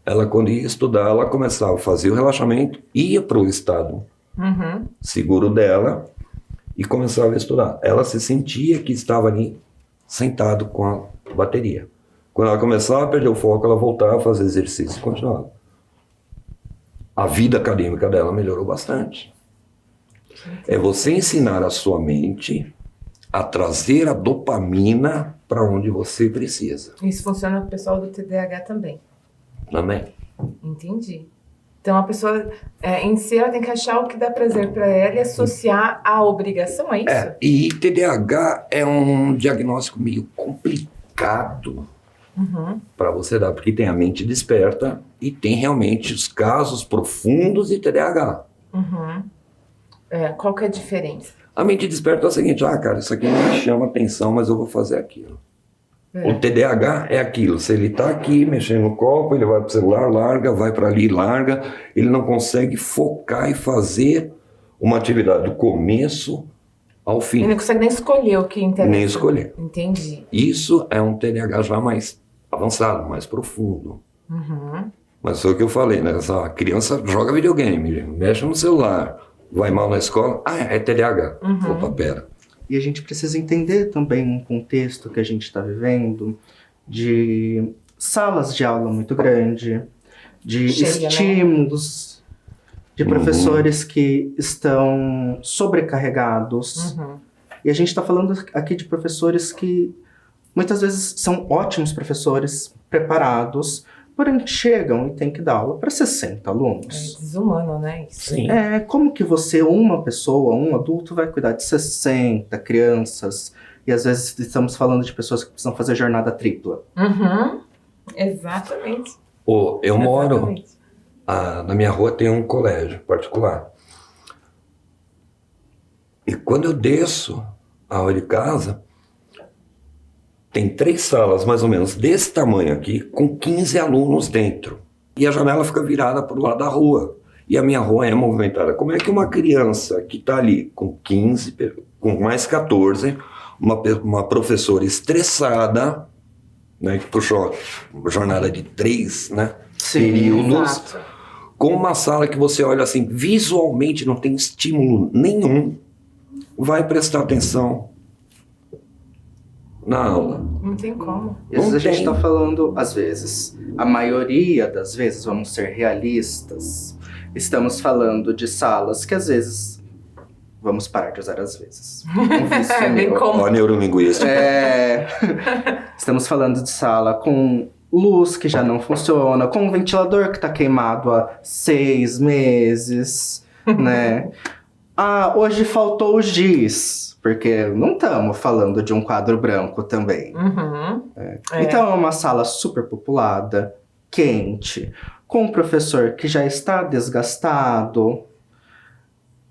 Ela, quando ia estudar, ela começava a fazer o relaxamento, ia para o estado seguro dela e começava a estudar. Ela se sentia que estava ali sentado com a bateria. Quando ela começava a perder o foco, ela voltava a fazer exercício e continuava. A vida acadêmica dela melhorou bastante. É você ensinar a sua mente a trazer a dopamina para onde você precisa. Isso funciona para o pessoal do TDAH também. Também. Entendi. Então a pessoa em si ela tem que achar o que dá prazer para ela e associar à obrigação, é isso? E TDAH é um diagnóstico meio complicado para você dar, porque tem a mente desperta e tem realmente os casos profundos de TDAH. Qual que é a diferença? A mente desperta é o seguinte, cara, isso aqui não me chama atenção, mas eu vou fazer aquilo. O TDAH é aquilo, se ele está aqui mexendo no copo, ele vai para o celular, larga, vai para ali, larga, ele não consegue focar e fazer uma atividade do começo ao fim. Ele não consegue nem escolher o que interessa. Nem escolher. Entendi. Isso é um TDAH já mais avançado, mais profundo. Mas foi o que eu falei, né? Essa criança joga videogame, mexe no celular, vai mal na escola, é TDAH. Opa, pera. E a gente precisa entender também um contexto que a gente está vivendo de salas de aula muito grande, de estímulos, de professores que estão sobrecarregados. E a gente está falando aqui de professores que muitas vezes são ótimos professores, preparados, porém chegam e tem que dar aula para 60 alunos. É desumano, né? Isso. Sim. Como que você, uma pessoa, um adulto, vai cuidar de 60 crianças? E às vezes estamos falando de pessoas que precisam fazer jornada tripla. Exatamente. Eu moro, na minha rua tem um colégio particular. E quando eu desço a rua de casa, tem 3 salas, mais ou menos, desse tamanho aqui, com 15 alunos dentro. E a janela fica virada para o lado da rua. E a minha rua é movimentada. Como é que uma criança que está ali com 15, com mais 14, uma professora estressada, né, que puxou uma jornada de 3, né, períodos, exato. Com uma sala que você olha assim, visualmente não tem estímulo nenhum, vai prestar atenção na aula. Não tem como. Isso Não a gente tem. está falando, às vezes, a maioria das vezes, vamos ser realistas, estamos falando de salas que às vezes, vamos parar de usar às vezes. Um vício É bem meu. comum. Ó, neurolinguística. Estamos falando de sala com luz que já não funciona, com um ventilador que está queimado há 6 meses, né? Ah, hoje faltou o giz, porque não estamos falando de um quadro branco também. Uhum. Então é uma sala super populada, quente, com um professor que já está desgastado.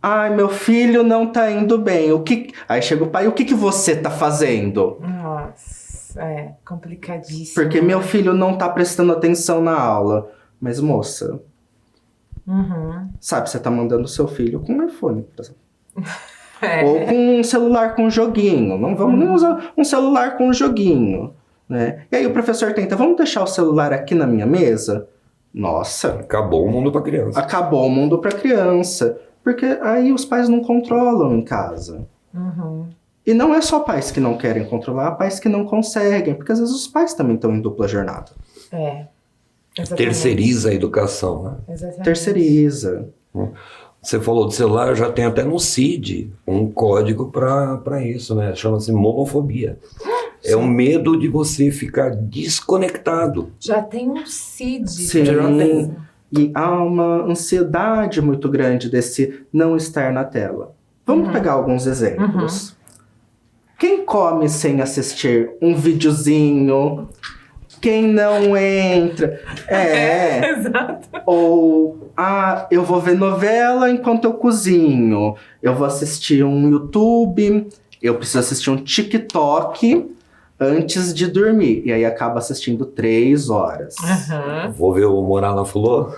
Ai, meu filho não tá indo bem. Aí chega o pai, o que você tá fazendo? Nossa, é complicadíssimo. Porque meu filho não tá prestando atenção na aula. Mas, moça, sabe, você tá mandando seu filho com um iPhone, por exemplo. Ou com um celular com joguinho. Não vamos nem usar um celular com joguinho, né? E aí o professor tenta, vamos deixar o celular aqui na minha mesa? Nossa, Acabou o mundo pra criança. acabou o mundo pra criança. Porque aí os pais não controlam em casa. E não é só pais que não querem controlar, pais que não conseguem. Porque às vezes os pais também estão em dupla jornada. Exatamente. Terceiriza a educação, né? Exatamente. Terceiriza. Você falou de celular, já tem até no CID um código para isso, né? Chama-se momofobia. É o medo de você ficar desconectado. Já tem um CID. Sim. Já tem. E há uma ansiedade muito grande desse não estar na tela. Vamos pegar alguns exemplos. Quem come sem assistir um videozinho? Quem não entra? Exato. Ou, eu vou ver novela enquanto eu cozinho. Eu vou assistir um YouTube. Eu preciso assistir um TikTok antes de dormir. E aí acaba assistindo 3 horas. Vou ver o Morar na Flor.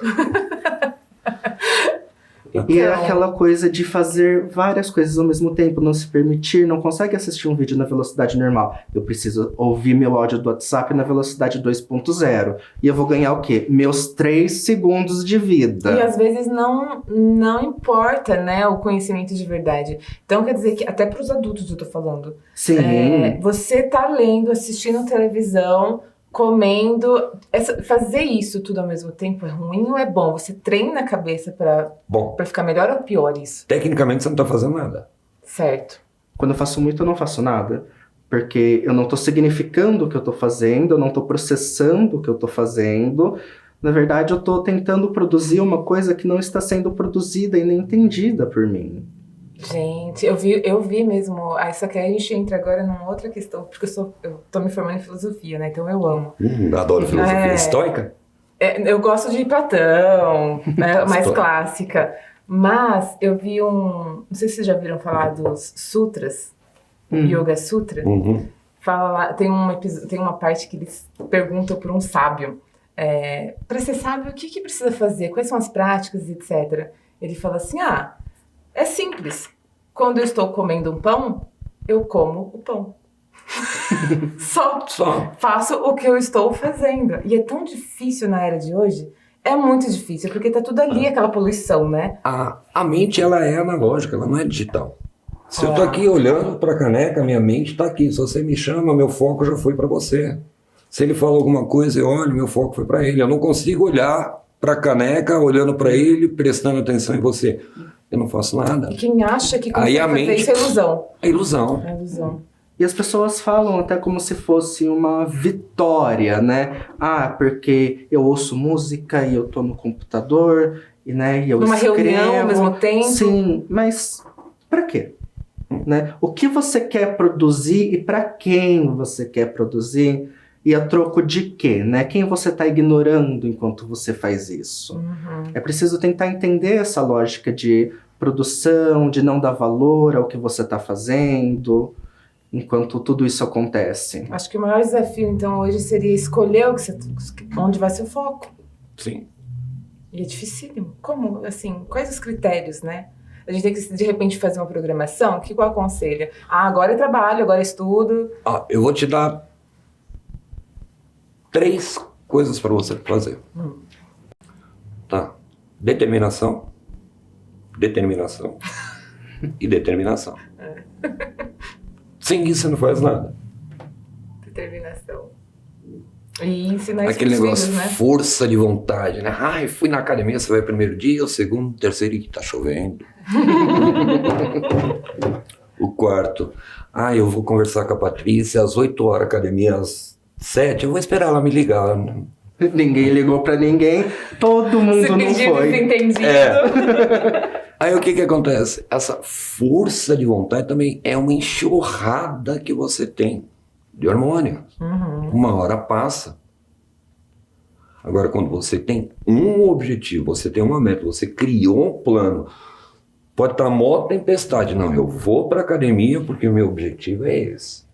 E é aquela coisa de fazer várias coisas ao mesmo tempo, não se permitir, não consegue assistir um vídeo na velocidade normal. Eu preciso ouvir meu áudio do WhatsApp na velocidade 2.0. E eu vou ganhar o quê? Meus 3 segundos de vida. E às vezes não importa, né, o conhecimento de verdade. Então quer dizer que, até para os adultos eu tô falando. Sim. Você tá lendo, assistindo televisão, comendo. Fazer isso tudo ao mesmo tempo é ruim ou é bom? Você treina a cabeça pra Bom, ficar melhor ou pior isso? tecnicamente você não tá fazendo nada. Certo. Quando eu faço muito, eu não faço nada. Porque eu não tô significando o que eu tô fazendo, eu não tô processando o que eu tô fazendo. Na verdade, eu tô tentando produzir uma coisa que não está sendo produzida e nem entendida por mim. Gente, eu vi mesmo. Só que aí a gente entra agora numa outra questão, porque eu tô me formando em filosofia, né? Então eu amo. Adoro filosofia É. estoica. Eu gosto de Platão, né? Mais Estoica. clássica. Mas eu vi não sei se vocês já viram falar dos sutras, Yoga Sutra. Fala lá, tem uma parte que eles perguntam por um sábio. Para ser sábio, o que precisa fazer? Quais são as práticas, etc. Ele fala assim, é simples. Quando eu estou comendo um pão, eu como o pão. Só faço o que eu estou fazendo. E é tão difícil na era de hoje. É muito difícil, porque tá tudo ali, aquela poluição, né? A mente, ela é analógica, ela não é digital. Se eu tô aqui olhando pra caneca, minha mente tá aqui. Se você me chama, meu foco já foi pra você. Se ele fala alguma coisa, eu olho, meu foco foi pra ele. Eu não consigo olhar pra caneca, olhando pra ele, prestando atenção em você. Eu não faço nada. E quem acha que Aí consegue a fazer mente- isso é ilusão. É ilusão. É ilusão. E as pessoas falam até como se fosse uma vitória, né? Porque eu ouço música e eu tô no computador, e, né, e eu Numa escrevo. reunião ao mesmo tempo. Sim, mas pra quê? Né? O que você quer produzir e pra quem você quer produzir? E a troco de quê? Né? Quem você está ignorando enquanto você faz isso? É preciso tentar entender essa lógica de produção, de não dar valor ao que você está fazendo, enquanto tudo isso acontece. Acho que o maior desafio, então, hoje seria escolher onde vai ser o foco. Sim. E é dificílimo. Como, assim, quais os critérios, né? A gente tem que, de repente, fazer uma programação. O que eu aconselho? Agora é trabalho, agora é estudo. Eu vou te dar 3 coisas para você fazer. Tá? Determinação e determinação. Sem isso você não faz nada. Determinação. E ensinar isso Aquele pros negócio, filhos, né? força de vontade, né? Ai, fui na academia, você vai primeiro dia, o segundo, terceiro e tá chovendo. O quarto, eu vou conversar com a Patrícia às 8 horas, academia às 7, eu vou esperar ela me ligar. Ninguém ligou pra ninguém, todo mundo Se não pedir foi. desentendido. Aí o que acontece? Essa força de vontade também é uma enxurrada que você tem de hormônio. Uma hora passa. Agora, quando você tem um objetivo, você tem uma meta, você criou um plano, pode estar mó tempestade. Não, eu vou para academia porque o meu objetivo é esse.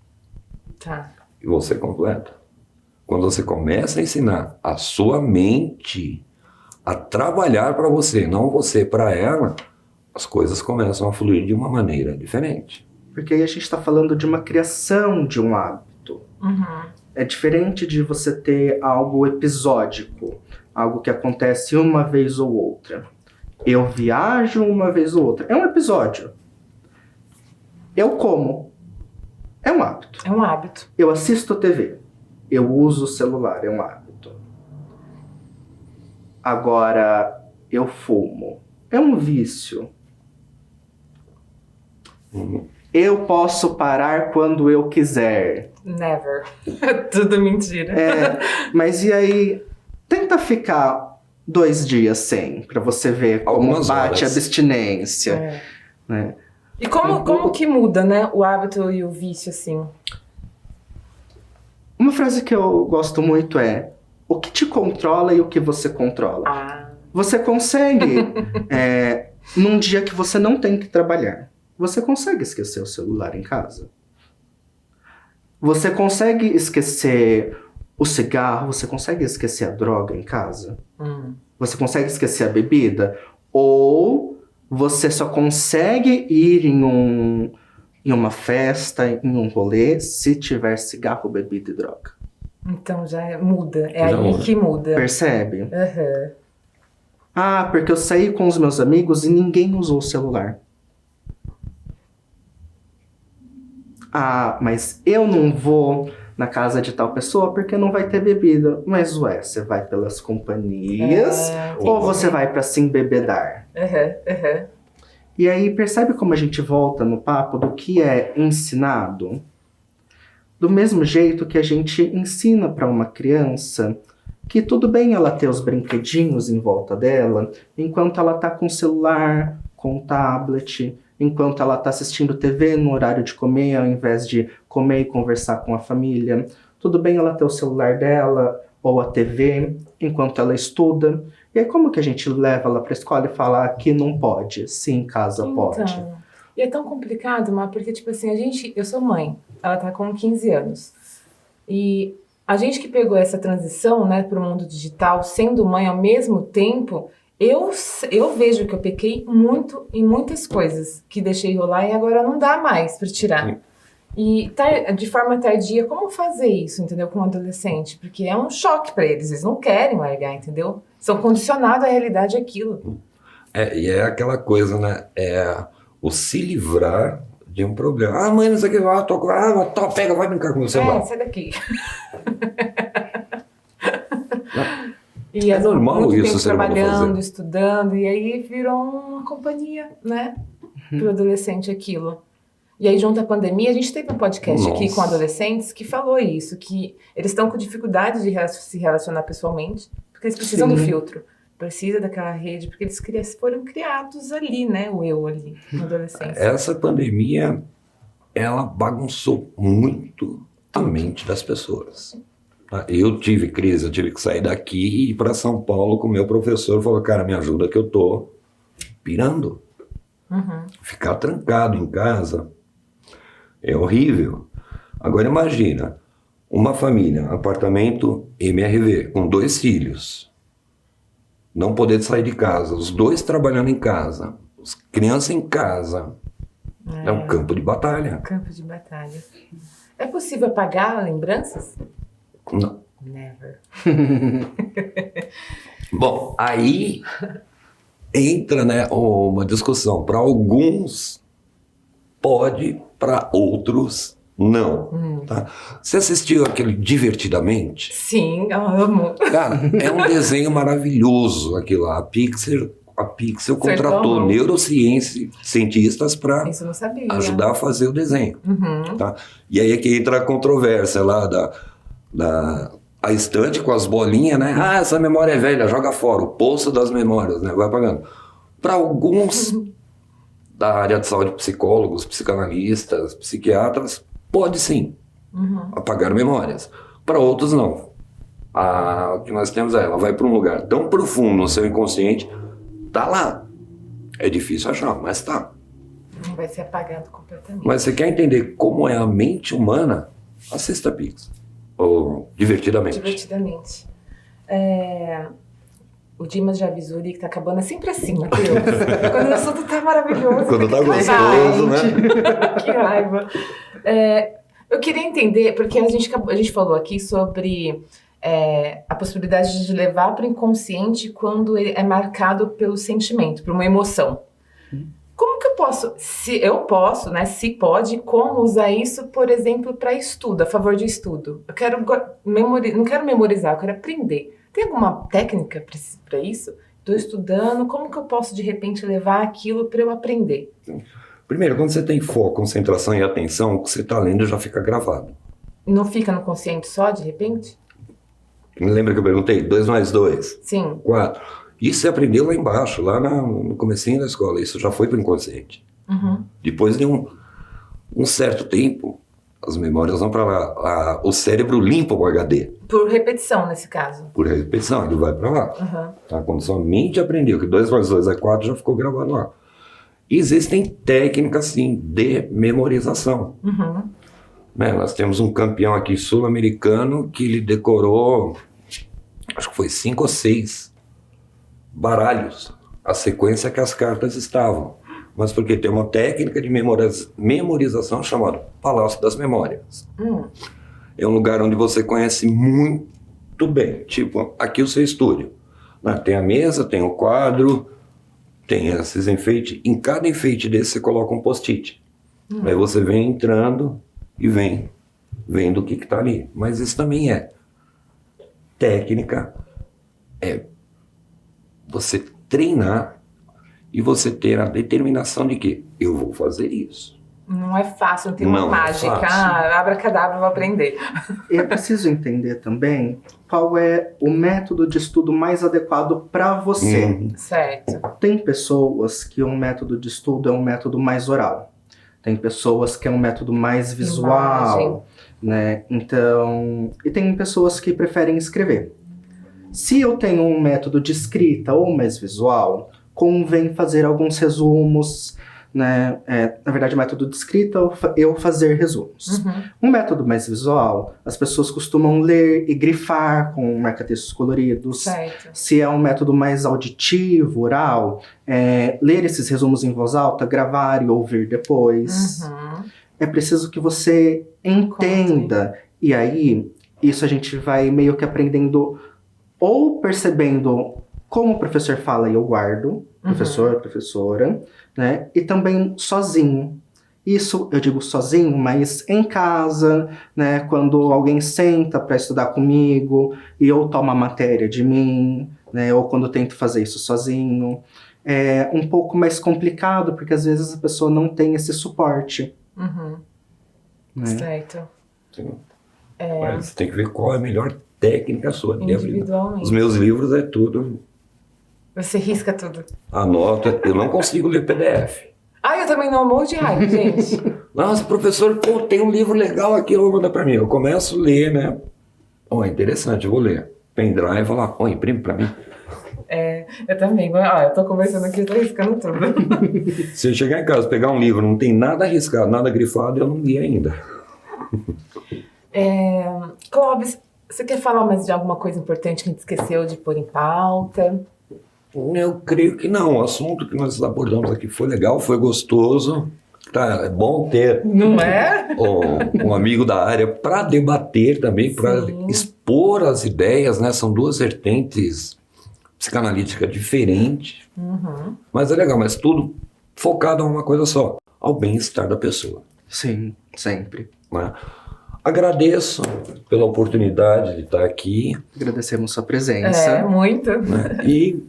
Tá. E você completa. Quando você começa a ensinar a sua mente a trabalhar para você, não você para ela, as coisas começam a fluir de uma maneira diferente. Porque aí a gente está falando de uma criação de um hábito. É diferente de você ter algo episódico, algo que acontece uma vez ou outra. Eu viajo uma vez ou outra. É um episódio. Eu como. É um hábito. É um hábito. Eu assisto TV. Eu uso o celular. É um hábito. Agora, eu fumo. É um vício. Eu posso parar quando eu quiser. Never. Tudo mentira. Mas e aí? Tenta ficar 2 dias sem, pra você ver como Algumas bate a horas. abstinência. Né? E como que muda, né? O hábito e o vício, assim. Uma frase que eu gosto muito é: o que te controla e o que você controla. Você consegue, num dia que você não tem que trabalhar, você consegue esquecer o celular em casa. Você consegue esquecer o cigarro, você consegue esquecer a droga em casa. Você consegue esquecer a bebida. Ou você só consegue ir em uma festa, em um rolê, se tiver cigarro, bebida e droga. Então já muda. É Já aí muda. que muda. Percebe? Porque eu saí com os meus amigos e ninguém usou o celular. Mas eu não vou na casa de tal pessoa porque não vai ter bebida. Mas você vai pelas companhias ou você vai pra se embebedar? E aí percebe como a gente volta no papo do que é ensinado? Do mesmo jeito que a gente ensina para uma criança que tudo bem ela ter os brinquedinhos em volta dela, enquanto ela tá com o celular, com o tablet, enquanto ela tá assistindo TV no horário de comer, ao invés de comer e conversar com a família. Tudo bem ela ter o celular dela ou a TV, enquanto ela estuda. E aí como que a gente leva ela pra escola e fala aqui não pode, se em casa pode? E é tão complicado, Má, porque tipo assim, eu sou mãe, ela tá com 15 anos. E a gente que pegou essa transição, né, pro mundo digital, sendo mãe ao mesmo tempo, eu vejo que eu pequei muito em muitas coisas que deixei rolar e agora não dá mais pra tirar. Sim. E de forma tardia, como fazer isso, entendeu, com um adolescente? Porque é um choque pra eles não querem largar, entendeu? São condicionados à realidade aquilo. E é aquela coisa, né? O se livrar de um problema. Mãe, não sei o que, pega, vai brincar com o celular. Sai daqui. É E normal muito isso, tempo ser humano trabalhando, fazer. estudando, e aí virou uma companhia, né? Pro adolescente aquilo. E aí, junto à pandemia, a gente teve um podcast aqui com adolescentes que falou isso, que eles estão com dificuldade de se relacionar pessoalmente, porque eles precisam do filtro. Precisa daquela rede, porque eles foram criados ali, né? O eu ali, na adolescência. Essa pandemia, ela bagunçou muito a mente das pessoas. Eu tive crise, eu tive que sair daqui e ir para São Paulo com o meu professor. Falou, cara, me ajuda que eu tô pirando. Ficar trancado em casa é horrível. Agora imagina, uma família, apartamento MRV, com 2 filhos. Não poder sair de casa, os 2 trabalhando em casa, as crianças em casa. É um campo de batalha. Campo de batalha. É possível apagar lembranças? Não. Never. Bom, aí entra, né, uma discussão. Para alguns pode, para outros Não. Tá? Você assistiu aquele Divertidamente? Sim, eu amo. Cara, é um desenho maravilhoso aquilo lá. A Pixel contratou neurocientistas para Isso eu não sabia. ajudar a fazer o desenho. Tá? E aí é que entra a controvérsia lá a estante com as bolinhas, né? Ah, essa memória é velha, joga fora. O poço das memórias, né? Vai apagando. Para alguns da área de saúde, psicólogos, psicanalistas, psiquiatras, pode sim apagar memórias. Para outros, não. O que nós temos ela vai para um lugar tão profundo no seu inconsciente, tá lá. É difícil achar, mas tá. Não vai ser apagado completamente. Mas você quer entender como é a mente humana? Assista Pix. Ou Divertidamente. Divertidamente. O Dimas já avisou ali que tá acabando, é sempre assim, Matheus. Quando o assunto tá maravilhoso. Quando tá que gostoso, né? Que raiva. Eu queria entender, porque a gente falou aqui sobre a possibilidade de levar para o inconsciente quando ele é marcado pelo sentimento, por uma emoção. Como que eu posso, se pode, como usar isso, por exemplo, para estudo, a favor de estudo? Eu quero não quero memorizar, eu quero aprender. Tem alguma técnica para isso? Estou estudando, como que eu posso, de repente, levar aquilo para eu aprender? Primeiro, quando você tem foco, concentração e atenção, o que você está lendo já fica gravado. Não fica no consciente só, de repente? Lembra que eu perguntei? 2 mais 2? Sim. 4. Isso você aprendeu lá embaixo, lá no comecinho da escola. Isso já foi para o inconsciente. Depois de um certo tempo, as memórias vão para lá. O cérebro limpa o HD. Por repetição, nesse caso. Por repetição, ele vai para lá. Tá? Quando sua mente aprendeu que 2 mais 2 é 4, já ficou gravado lá. Existem técnicas, sim, de memorização. Né? Nós temos um campeão aqui sul-americano que ele decorou, acho que foi 5 ou 6 baralhos, a sequência que as cartas estavam. Mas porque tem uma técnica de memorização chamada Palácio das Memórias. É um lugar onde você conhece muito bem. Tipo, aqui o seu estúdio. Tem a mesa, tem o quadro, tem esses enfeites. Em cada enfeite desse você coloca um post-it. Aí você vem entrando e vem vendo o que está ali. Mas isso também é técnica, você treinar e você ter a determinação de que eu vou fazer isso. Não é fácil, não tem uma mágica. Abracadabra, vou aprender. É preciso entender também qual é o método de estudo mais adequado para você. Certo. Tem pessoas que um método de estudo é um método mais oral. Tem pessoas que é um método mais visual, né? Então, e tem pessoas que preferem escrever. Se eu tenho um método de escrita ou mais visual, convém fazer alguns resumos, né? Na verdade, o método de escrita eu fazer resumos. Um método mais visual, as pessoas costumam ler e grifar com marca-textos coloridos. Certo. Se é um método mais auditivo, oral, ler esses resumos em voz alta, gravar e ouvir depois. É preciso que você entenda. E aí, isso a gente vai meio que aprendendo ou percebendo como o professor fala e eu guardo, professor, professora, né? E também sozinho. Isso eu digo sozinho, mas em casa, né? Quando alguém senta para estudar comigo e eu tomo a matéria de mim, né? Ou quando eu tento fazer isso sozinho. É um pouco mais complicado, porque às vezes a pessoa não tem esse suporte. Né? Certo. Mas você tem que ver qual é a melhor técnica sua. Individualmente. Os meus livros é tudo. Você risca tudo. Anota. Eu não consigo ler PDF. Eu também não, morro de raiva, gente. Nossa, professor, tem um livro legal aqui, eu vou mandar pra mim. Eu começo a ler, né? Interessante, eu vou ler. Pendrive, vou lá, imprime pra mim. Eu também. Eu tô conversando aqui, eu tô riscando tudo. Se eu chegar em casa, pegar um livro, não tem nada arriscado, nada grifado, eu não li ainda. Clóvis, você quer falar mais de alguma coisa importante que a gente esqueceu de pôr em pauta? Eu creio que não. O assunto que nós abordamos aqui foi legal, foi gostoso. Tá, é bom ter Não é? um amigo da área para debater também, para expor as ideias, né? São duas vertentes psicanalíticas diferentes. Mas é legal, mas tudo focado em uma coisa só, ao bem-estar da pessoa. Sim, sempre. né? Agradeço pela oportunidade de estar aqui, Agradecemos sua presença. É, muito. né? E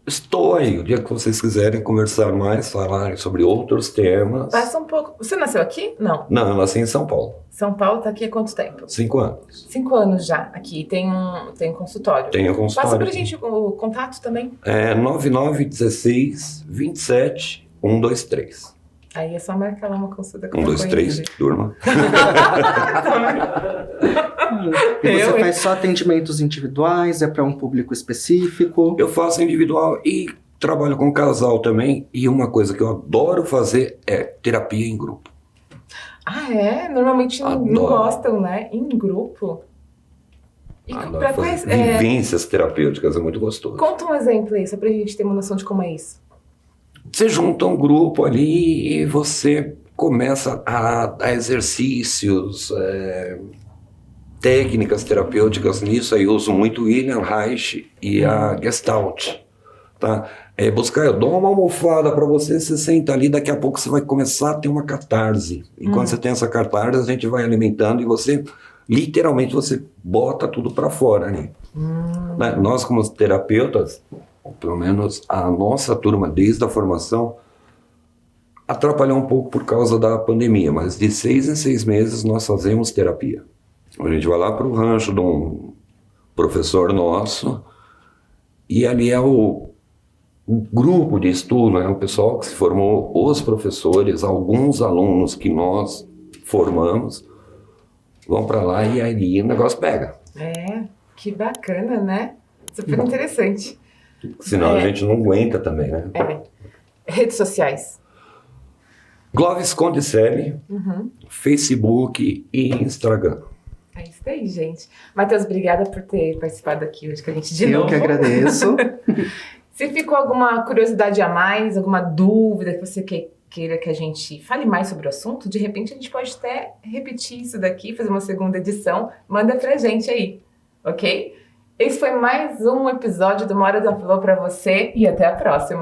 estou aí, o dia que vocês quiserem conversar mais, falarem sobre outros temas. Passa um pouco. Você nasceu aqui? Não. Não, eu nasci em São Paulo, São Paulo tá aqui há quanto tempo? 5 anos. 5 anos já. Aqui tem um consultório. Tenho consultório. Passa pra gente o contato também. É 9916 27 123. Aí é só marcar lá uma consulta com 1, 2, 3, turma. E você Eu, faz só atendimentos individuais? É para um público específico? Eu faço individual e trabalho com casal também. E uma coisa que eu adoro fazer é terapia em grupo. Ah, é? Normalmente não Adoro. gostam, né? Em grupo. E Adoro pra fazer quais, vivências terapêuticas, é muito gostoso. conta um exemplo aí, só pra gente ter uma noção de como é isso. Você junta um grupo ali e você começa a dar exercícios, técnicas terapêuticas nisso. Aí eu uso muito William Reich e a Gestalt. Tá? Eu dou uma almofada para você, você senta ali, daqui a pouco você vai começar a ter uma catarse. E quando você tem essa catarse, a gente vai alimentando e você, literalmente, você bota tudo para fora ali. Né? Nós, como terapeutas, pelo menos a nossa turma, desde a formação, atrapalhou um pouco por causa da pandemia, mas de 6 em 6 meses nós fazemos terapia. A gente vai lá para o rancho de um professor nosso, e ali é o grupo de estudo, né? O pessoal que se formou, os professores, alguns alunos que nós formamos, vão para lá e aí o negócio pega. É, que bacana, né? Super interessante. Senão a gente não aguenta também, né? Redes sociais. Clóvis Condicelli, Facebook e Instagram. É isso aí, gente. Matheus, obrigada por ter participado aqui hoje com a gente de Eu novo. que agradeço. Se ficou alguma curiosidade a mais, alguma dúvida que você queira que a gente fale mais sobre o assunto, de repente a gente pode até repetir isso daqui, fazer uma segunda edição. Manda pra gente aí, ok? Esse foi mais um episódio do Uma Hora da Flor pra você e até a próxima.